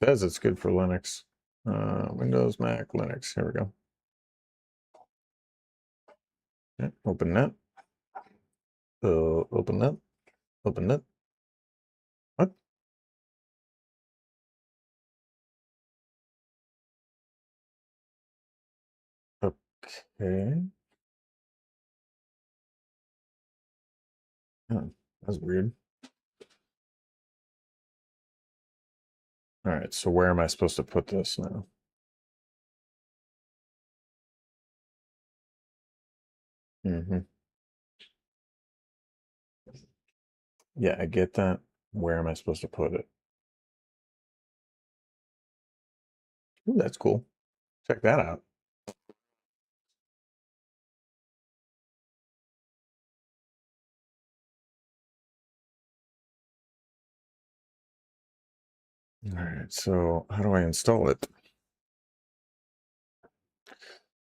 Says it's good for Linux. Windows, Mac, Linux. Here we go. Okay, open that. Open that. Open that. What? Okay. Oh, that's weird. All right, so where am I supposed to put this now? Yeah, I get that. Where am I supposed to put it? Ooh, that's cool. Check that out. All right, so how do I install it?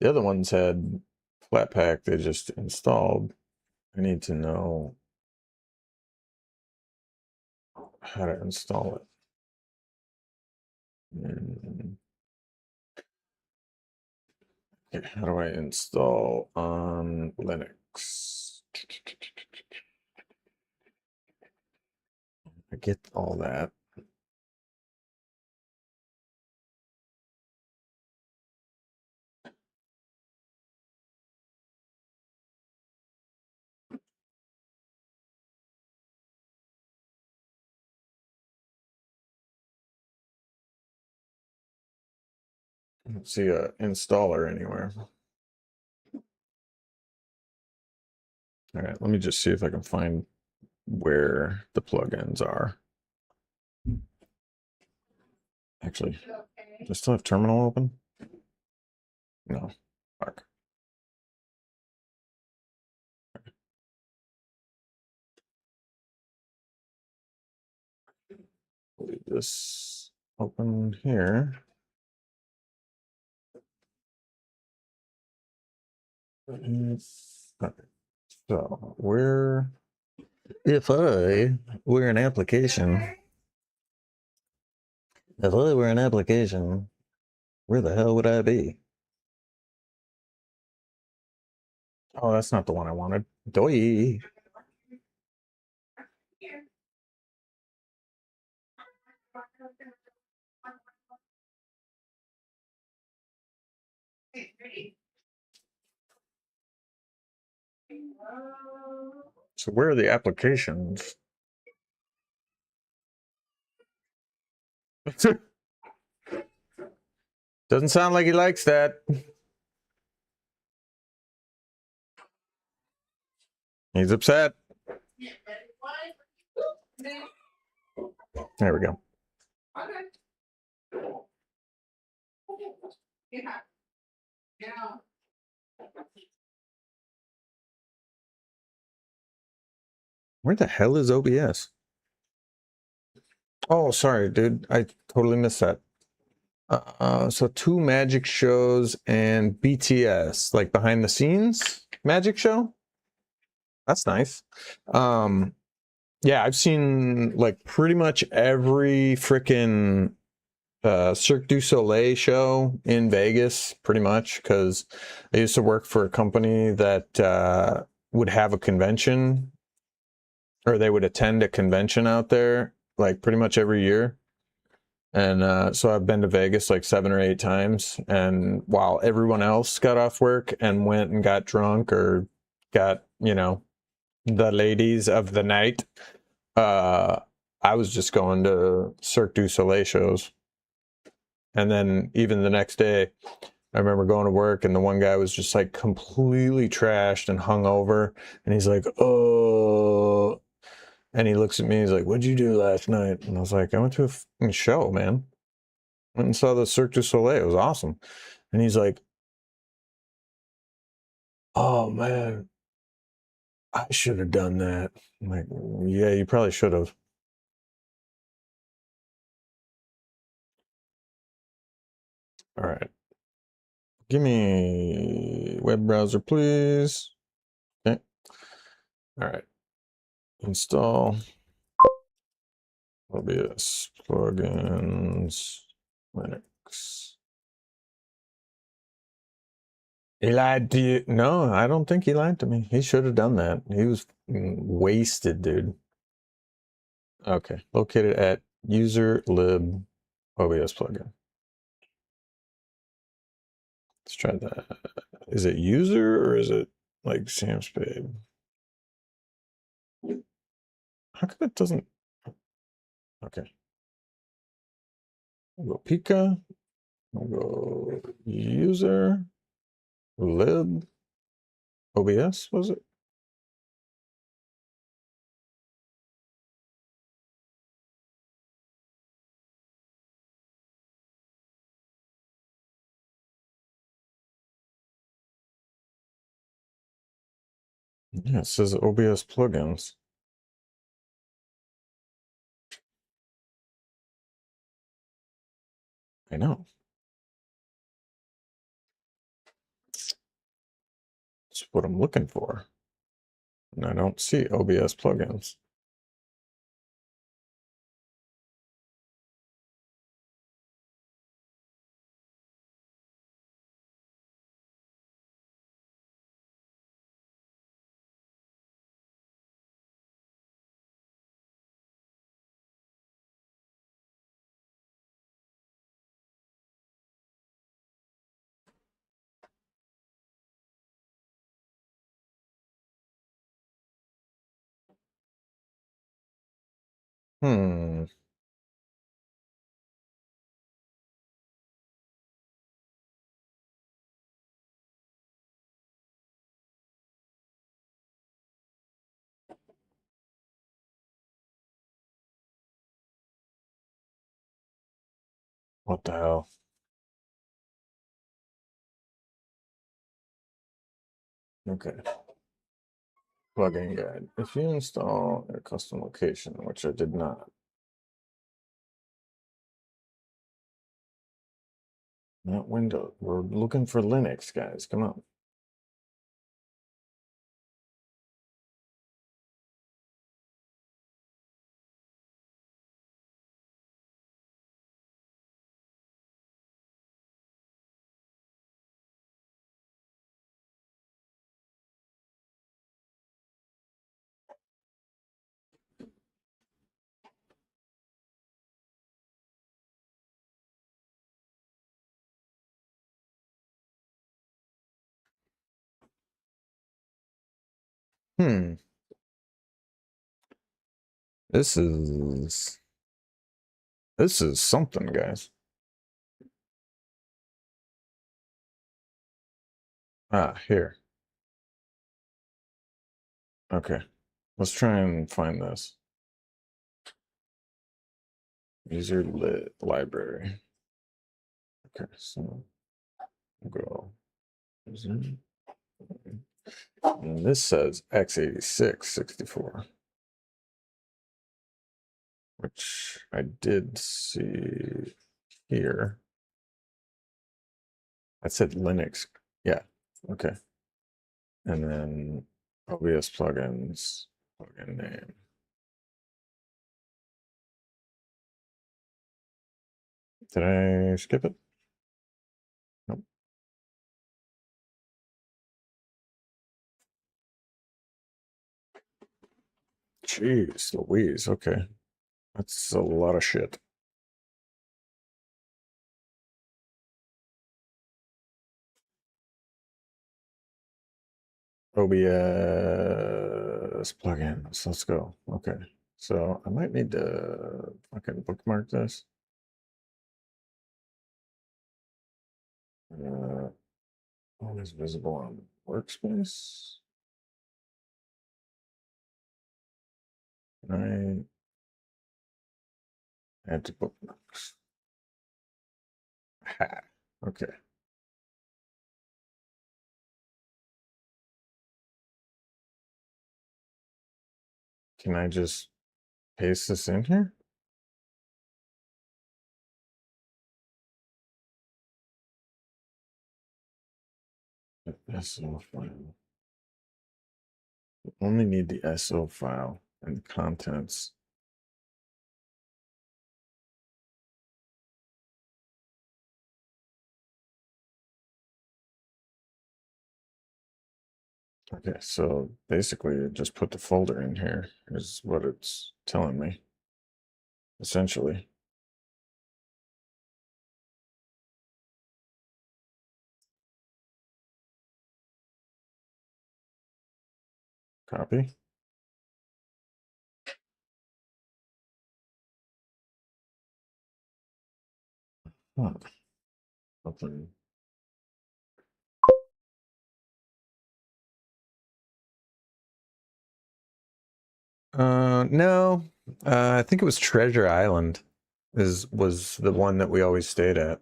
The other ones had Flatpak, they just installed. I need to know how to install it. Okay, how do I install on Linux? I get all that. I don't see a installer anywhere. All right, let me just see if I can find where the plugins are. Actually, do I still have terminal open? No. Fuck. Leave this open here. Okay. So where, if I were an application, where the hell would I be? Oh, that's not the one I wanted. Doi. So where are the applications? Doesn't sound like he likes that. He's upset. There we go. Where the hell is OBS? Oh, sorry, dude. I totally missed that. So 2 magic shows and BTS, like behind the scenes magic show. That's nice. Yeah, I've seen like pretty much every freaking Cirque du Soleil show in Vegas, pretty much, because I used to work for a company that would have a convention, or they would attend a convention out there like pretty much every year. And so I've been to Vegas like 7 or 8 times. And while everyone else got off work and went and got drunk or got, you know, the ladies of the night, I was just going to Cirque du Soleil shows. And then even the next day, I remember going to work and the one guy was just like completely trashed and hungover. And he's like, oh, and he looks at me, he's like, what'd you do last night? And I was like, I went to a fucking show, man. Went and saw the Cirque du Soleil. It was awesome. And he's like, oh man, I should have done that. I'm like, yeah, you probably should have. All right. Give me web browser, please. Okay. All right. Install OBS plugins Linux. He lied to you? No, I don't think he lied to me. He should have done that. He was wasted, dude. Okay. Located at user lib OBS plugin. Let's try that. Is it user or is it like Sam Spade? How come it doesn't? Okay. We'll go Pika. We'll go user, lib, OBS, was it? Yeah, it says OBS plugins. I know. That's what I'm looking for. And I don't see OBS plugins. Hmm. What the hell? Okay. Plugin guide. If you install a custom location, which I did not. Not Windows. We're looking for Linux, guys. Come on. Hmm. This is something, guys. Ah, here. Okay. Let's try and find this. User lit library. Okay, so we'll go. And this says x86 64, which I did see here. I said Linux. Yeah. Okay. And then OBS plugins, plugin name. Did I skip it? Nope. Jeez Louise. Okay. That's a lot of shit. OBS plugins. Let's go. Okay. So I might need to fucking bookmark this. Always visible on workspace. Can I add to bookmarks? Ha. Okay. Can I just paste this in here? SO file. Only need the SO file and the contents. Okay, so basically just put the folder in here is what it's telling me. Essentially. Copy. Huh. Nothing. No. I think it was Treasure Island was the one that we always stayed at.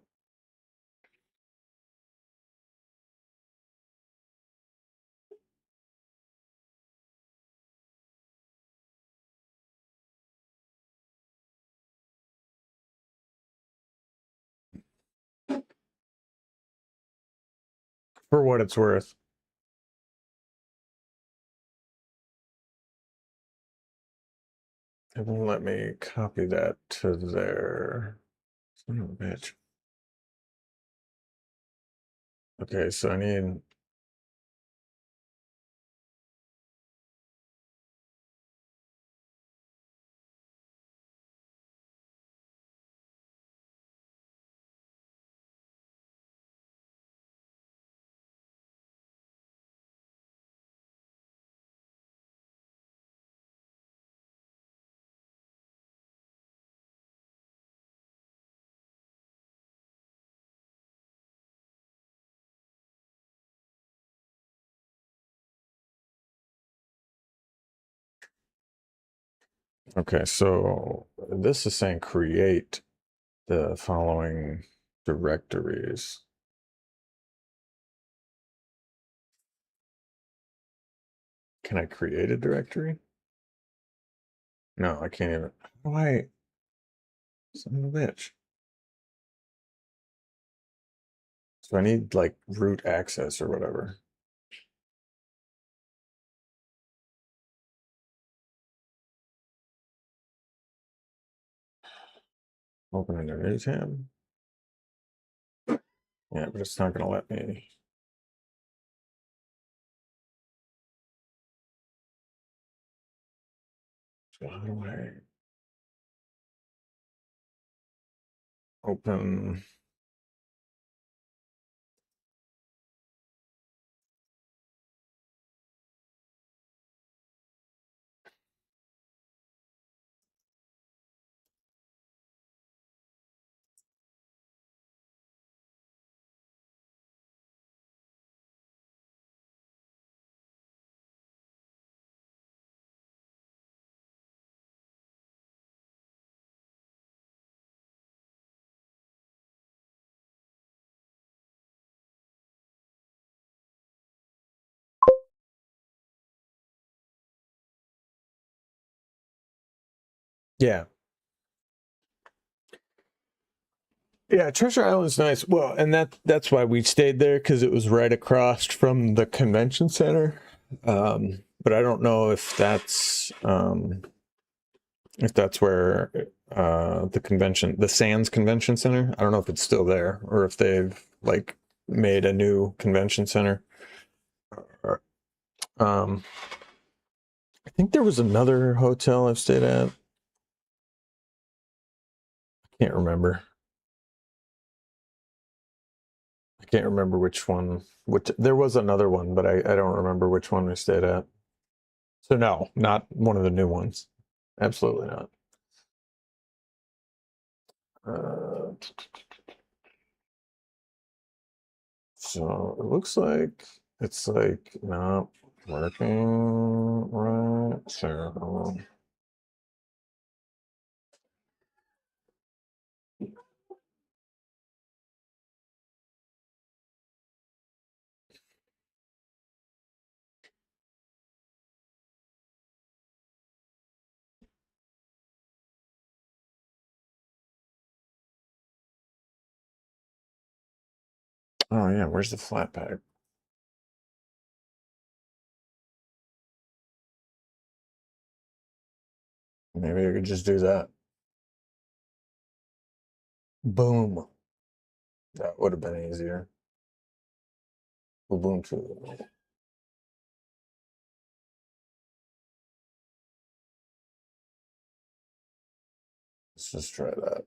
For what it's worth. It won't let me copy that to there. Son of a bitch. Okay, so I need. Okay, so this is saying create the following directories. Can I create a directory? No, I can't even. How do I? Son of a bitch. So I need like root access or whatever. Open in a new tab. Yeah, but it's not going to let me. So how do I open? Yeah. Yeah, Treasure Island's nice. Well, and that's why we stayed there because it was right across from the convention center. But I don't know if that's where the Sands Convention Center. I don't know if it's still there or if they've like made a new convention center. Or, I think there was another hotel I've stayed at. I can't remember. I can't remember which one. Which there was another one, but I don't remember which one we stayed at. So no, not one of the new ones. Absolutely not. Uh, so it looks like it's like not working right. So oh yeah, where's the flat pack? Maybe I could just do that. Boom. That would have been easier. Ubuntu. Let's just try that.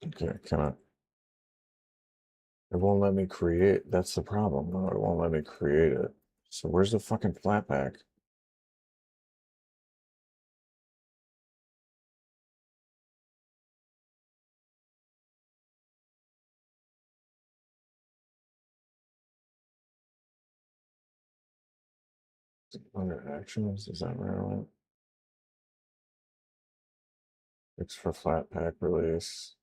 Okay, can I? It won't let me create. That's the problem. No, it won't let me create it. So where's the fucking flat pack? Under actions, is that where I went? It's for flat pack release.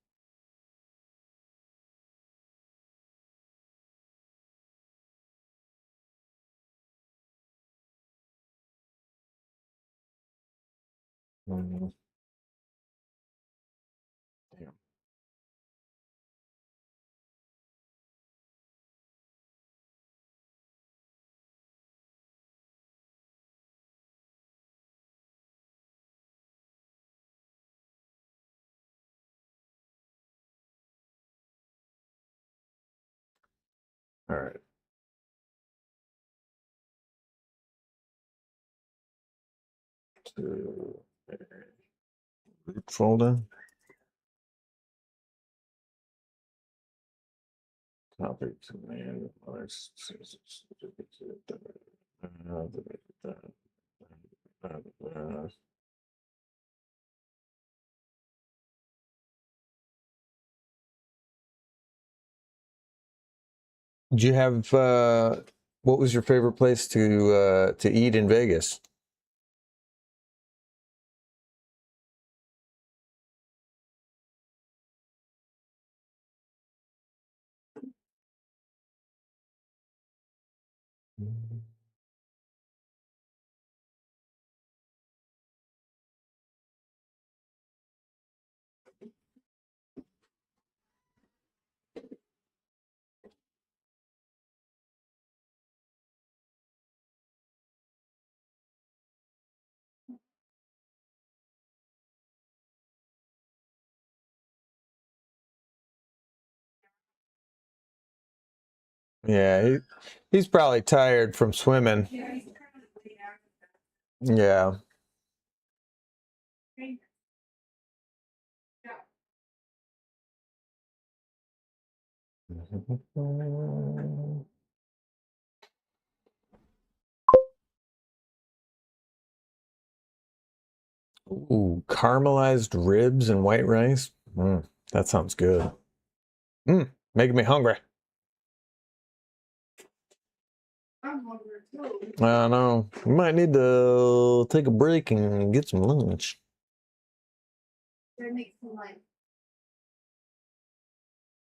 Mhm. Damn. All right. To a root folder. Copy command. Did you have what was your favorite place to eat in Vegas? Yeah, he's probably tired from swimming. Yeah, he's currently out. Yeah. Ooh, caramelized ribs and white rice. That sounds good. Making me hungry. I'm hungry too. I know. We might need to take a break and get some lunch. They make some like,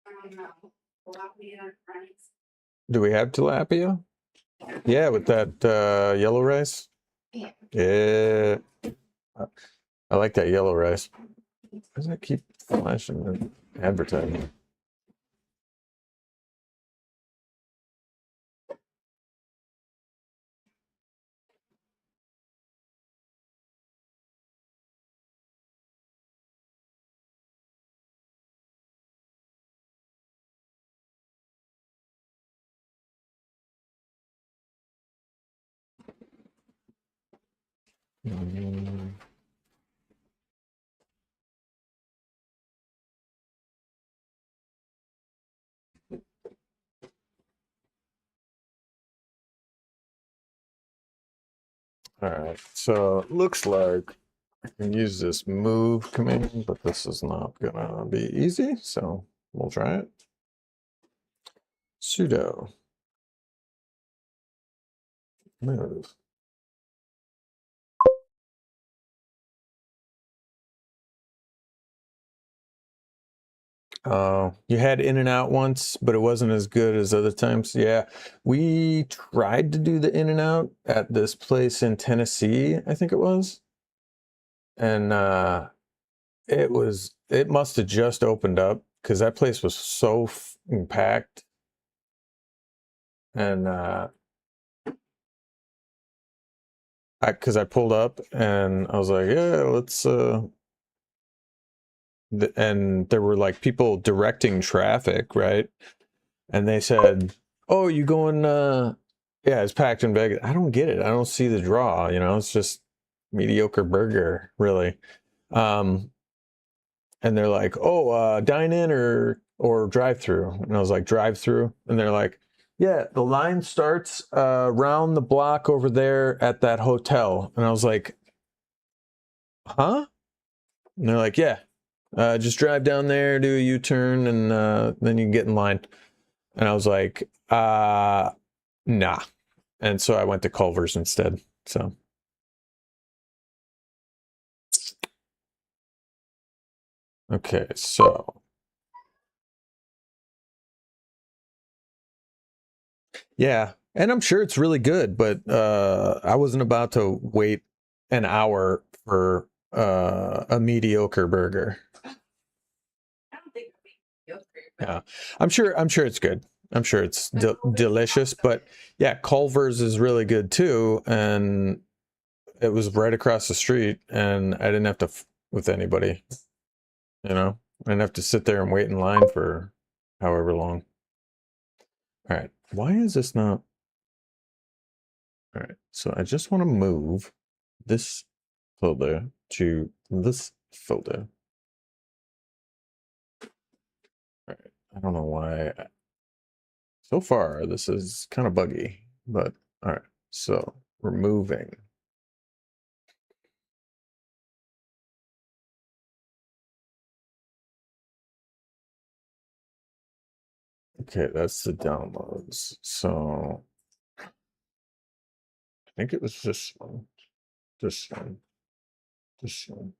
I don't know, tilapia rice. Do we have tilapia? Yeah, with that yellow rice. Yeah. Yeah. I like that yellow rice. Why does that keep flashing and advertising? All right, so it looks like I can use this move command, but this is not gonna be easy, so we'll try it. Sudo move. Oh, you had in and out once, but it wasn't as good as other times. Yeah, we tried to do the in and out at this place in Tennessee, I think it was. And it must have just opened up because that place was so packed. And because I pulled up and I was like, yeah, let's and there were like people directing traffic, right? And they said, "Oh, you going yeah, it's packed in Vegas." I don't get it. I don't see the draw, you know. It's just mediocre burger, really. Um and they're like, "Oh, dine in or drive through," and I was like, "Drive through," and they're like, "Yeah, the line starts round the block over there at that hotel," and I was like, "Huh?" And they're like, "Yeah, just drive down there, do a U-turn, and then you can get in line." And I was like, nah. And so I went to Culver's instead. So. Okay, so. Yeah, and I'm sure it's really good, but I wasn't about to wait an hour for a mediocre burger. I don't think it'll be mediocre, but Yeah, I'm sure it's good. I'm sure it's But Culver's is delicious, also but good. yeah, Culver's is really good too, and it was right across the street, and I didn't have to with anybody. You know, I didn't have to sit there and wait in line for however long. All right, why is this not? All right, so I just want to move this folder to this folder. All right, I don't know why. So far, this is kind of buggy, but all right. So removing. Okay, that's the downloads. So I think it was this one, this one, this one.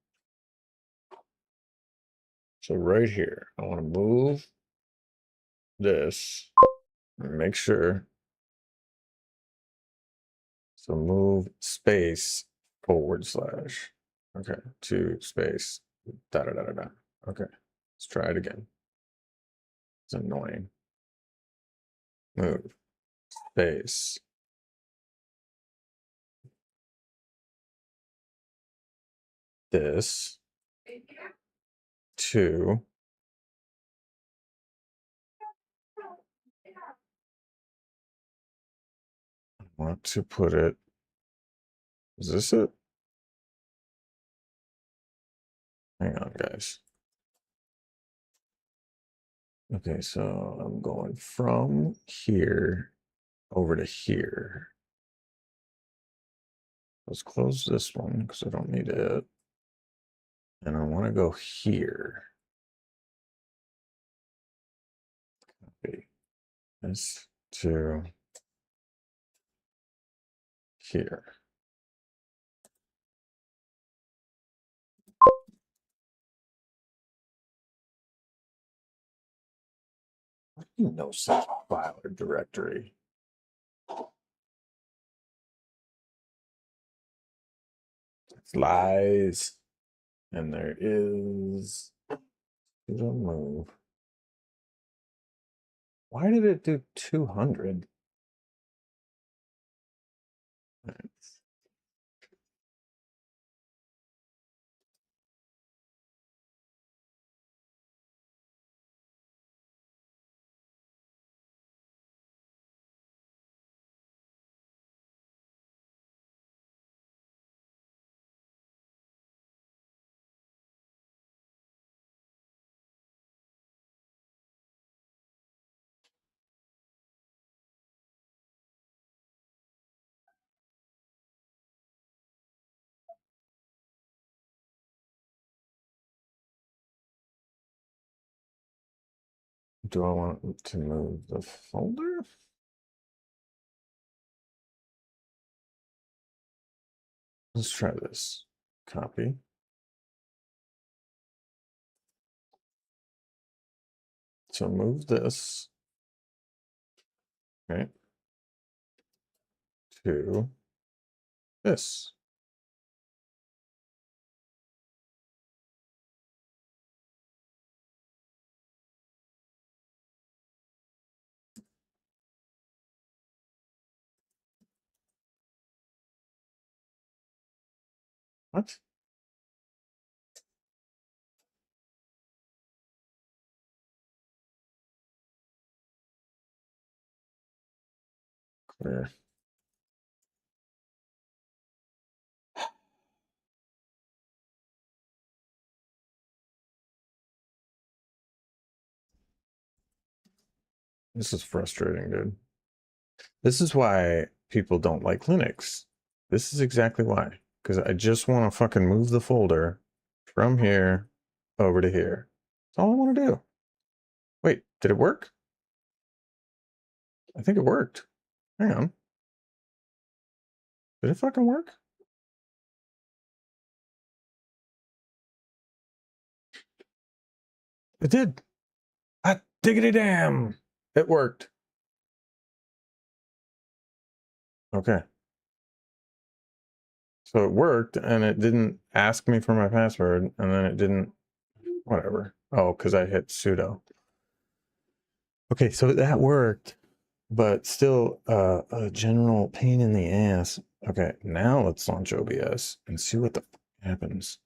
So right here, I want to move this. Make sure. So move space /. Okay, to space da da da da da. Okay, let's try it again. It's annoying. Move space. This to I want to put it. Is this it? Hang on, guys. Okay, so I'm going from here over to here. Let's close this one because I don't need it. And I want to go here. Copy this to here. No such file or directory. It's lies. And there is move. Why did it do 200? Do I want to move the folder? Let's try this. Copy. So move this. Okay. To this. What? Clear. This is frustrating, dude. This is why people don't like Linux. This is exactly why. Because I just want to fucking move the folder from here over to here. That's all I want to do. Wait, did it work? I think it worked. Hang on. Did it fucking work? It did. Hot diggity damn. It worked. Okay. So it worked and it didn't ask me for my password and then it didn't, whatever. Oh, because I hit sudo. Okay, so that worked, but still a general pain in the ass. Okay, now let's launch OBS and see what the fuck happens.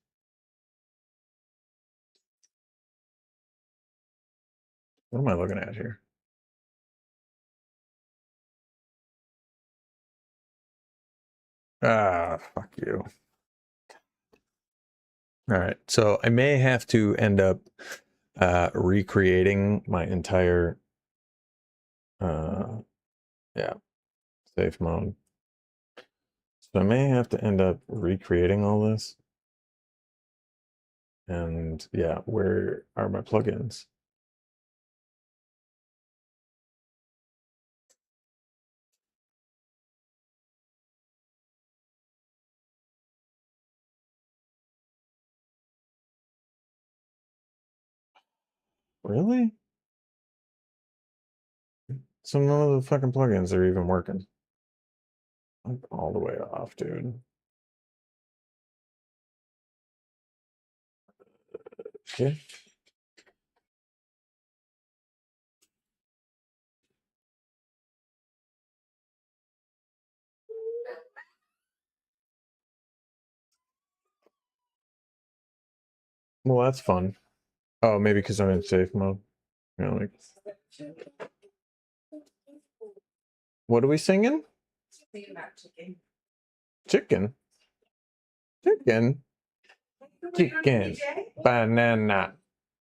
What am I looking at here? Ah, fuck you. All right, so I may have to end up recreating my entire yeah, safe mode. So I may have to end up recreating all this. And yeah, where are my plugins? Really? So none of the fucking plugins are even working. I'm all the way off, dude. Okay. Well, that's fun. Oh, maybe because I'm in safe mode. You know, like, what are we singing? Think about chicken. Chicken. Chicken. Chicken. Banana.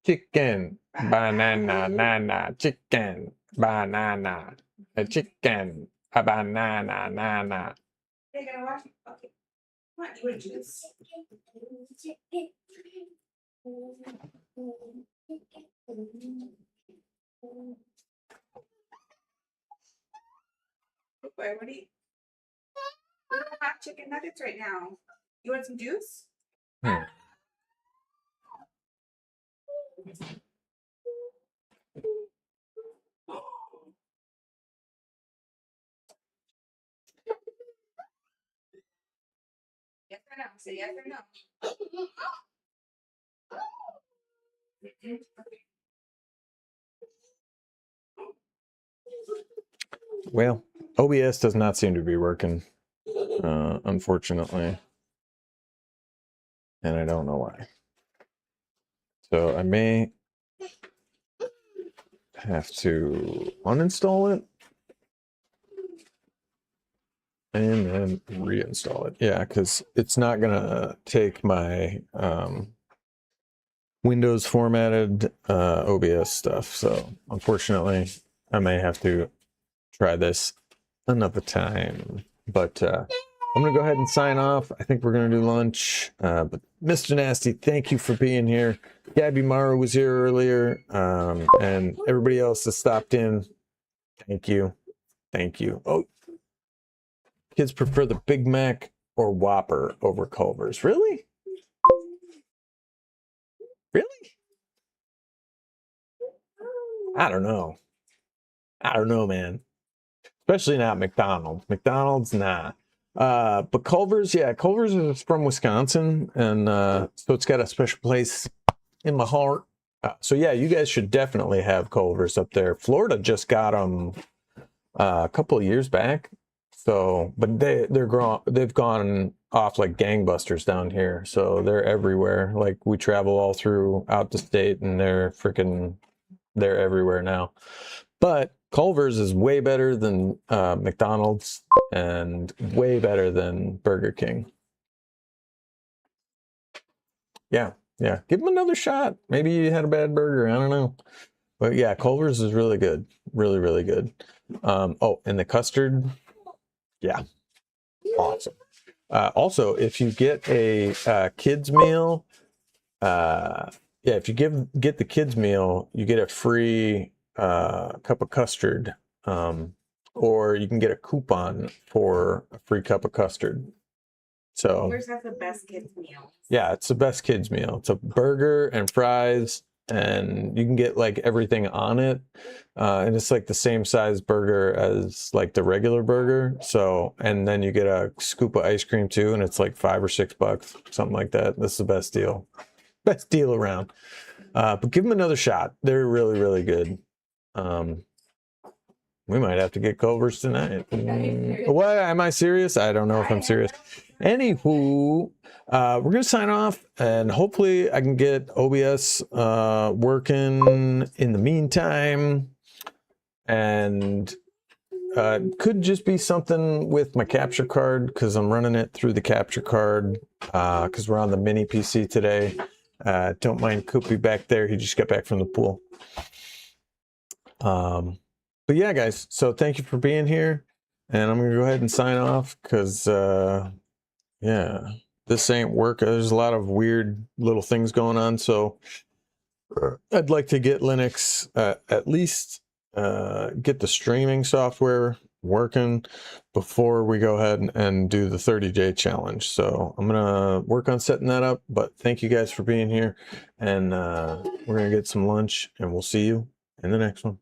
Chicken. Banana. Nana. Chicken. Banana. A chicken. A banana. Nana. They're gonna watch. Okay. What? You want juice? Why would he? We don't have chicken nuggets right now. You want some juice? Hmm. Yes or no? Say yes or no. Well, OBS does not seem to be working, unfortunately. And I don't know why. So I may have to uninstall it and then reinstall it. Yeah, because it's not going to take my Windows formatted OBS stuff. So unfortunately, I may have to try this another time. But I'm going to go ahead and sign off. I think we're going to do lunch. But Mr. Nasty, thank you for being here. Gabby Mara was here earlier. And everybody else that stopped in, thank you. Thank you. Oh, kids prefer the Big Mac or Whopper over Culver's. Really? Really? I don't know. I don't know, man. Especially not McDonald's. McDonald's, nah. But Culver's, yeah, Culver's is from Wisconsin, and so it's got a special place in my heart. So yeah, you guys should definitely have Culver's up there. Florida just got them a couple of years back. So, but they've gone off like gangbusters down here. So they're everywhere. Like we travel all throughout the state, and they're everywhere now. But Culver's is way better than McDonald's and way better than Burger King. Yeah, yeah. Give them another shot. Maybe you had a bad burger. I don't know. But yeah, Culver's is really good. Really, really good. Oh, and the custard, yeah, awesome. Also, if you get a kids meal, yeah, if you get the kids meal, you get a free cup of custard, or you can get a coupon for a free cup of custard. So Where's that the best kids meal? yeah, it's the best kids meal. It's a burger and fries, and you can get like everything on it. And it's like the same size burger as like the regular burger. So, and then you get a scoop of ice cream too, and it's like $5 or $6, something like that. That's the best deal. Best deal around. But give them another shot. They're really, really good. We might have to get Culver's tonight. What? Am I serious? I don't know if I'm serious. Anywho, we're going to sign off, and hopefully I can get OBS working in the meantime. And could just be something with my capture card, because I'm running it through the capture card, because we're on the mini PC today. Don't mind Koopy back there. He just got back from the pool. But yeah, guys, so thank you for being here, and I'm gonna go ahead and sign off, because yeah, this ain't work. There's a lot of weird little things going on, so I'd like to get Linux, at least get the streaming software working before we go ahead and do the 30-day challenge. So I'm gonna work on setting that up, but thank you guys for being here, and we're gonna get some lunch, and we'll see you in the next one.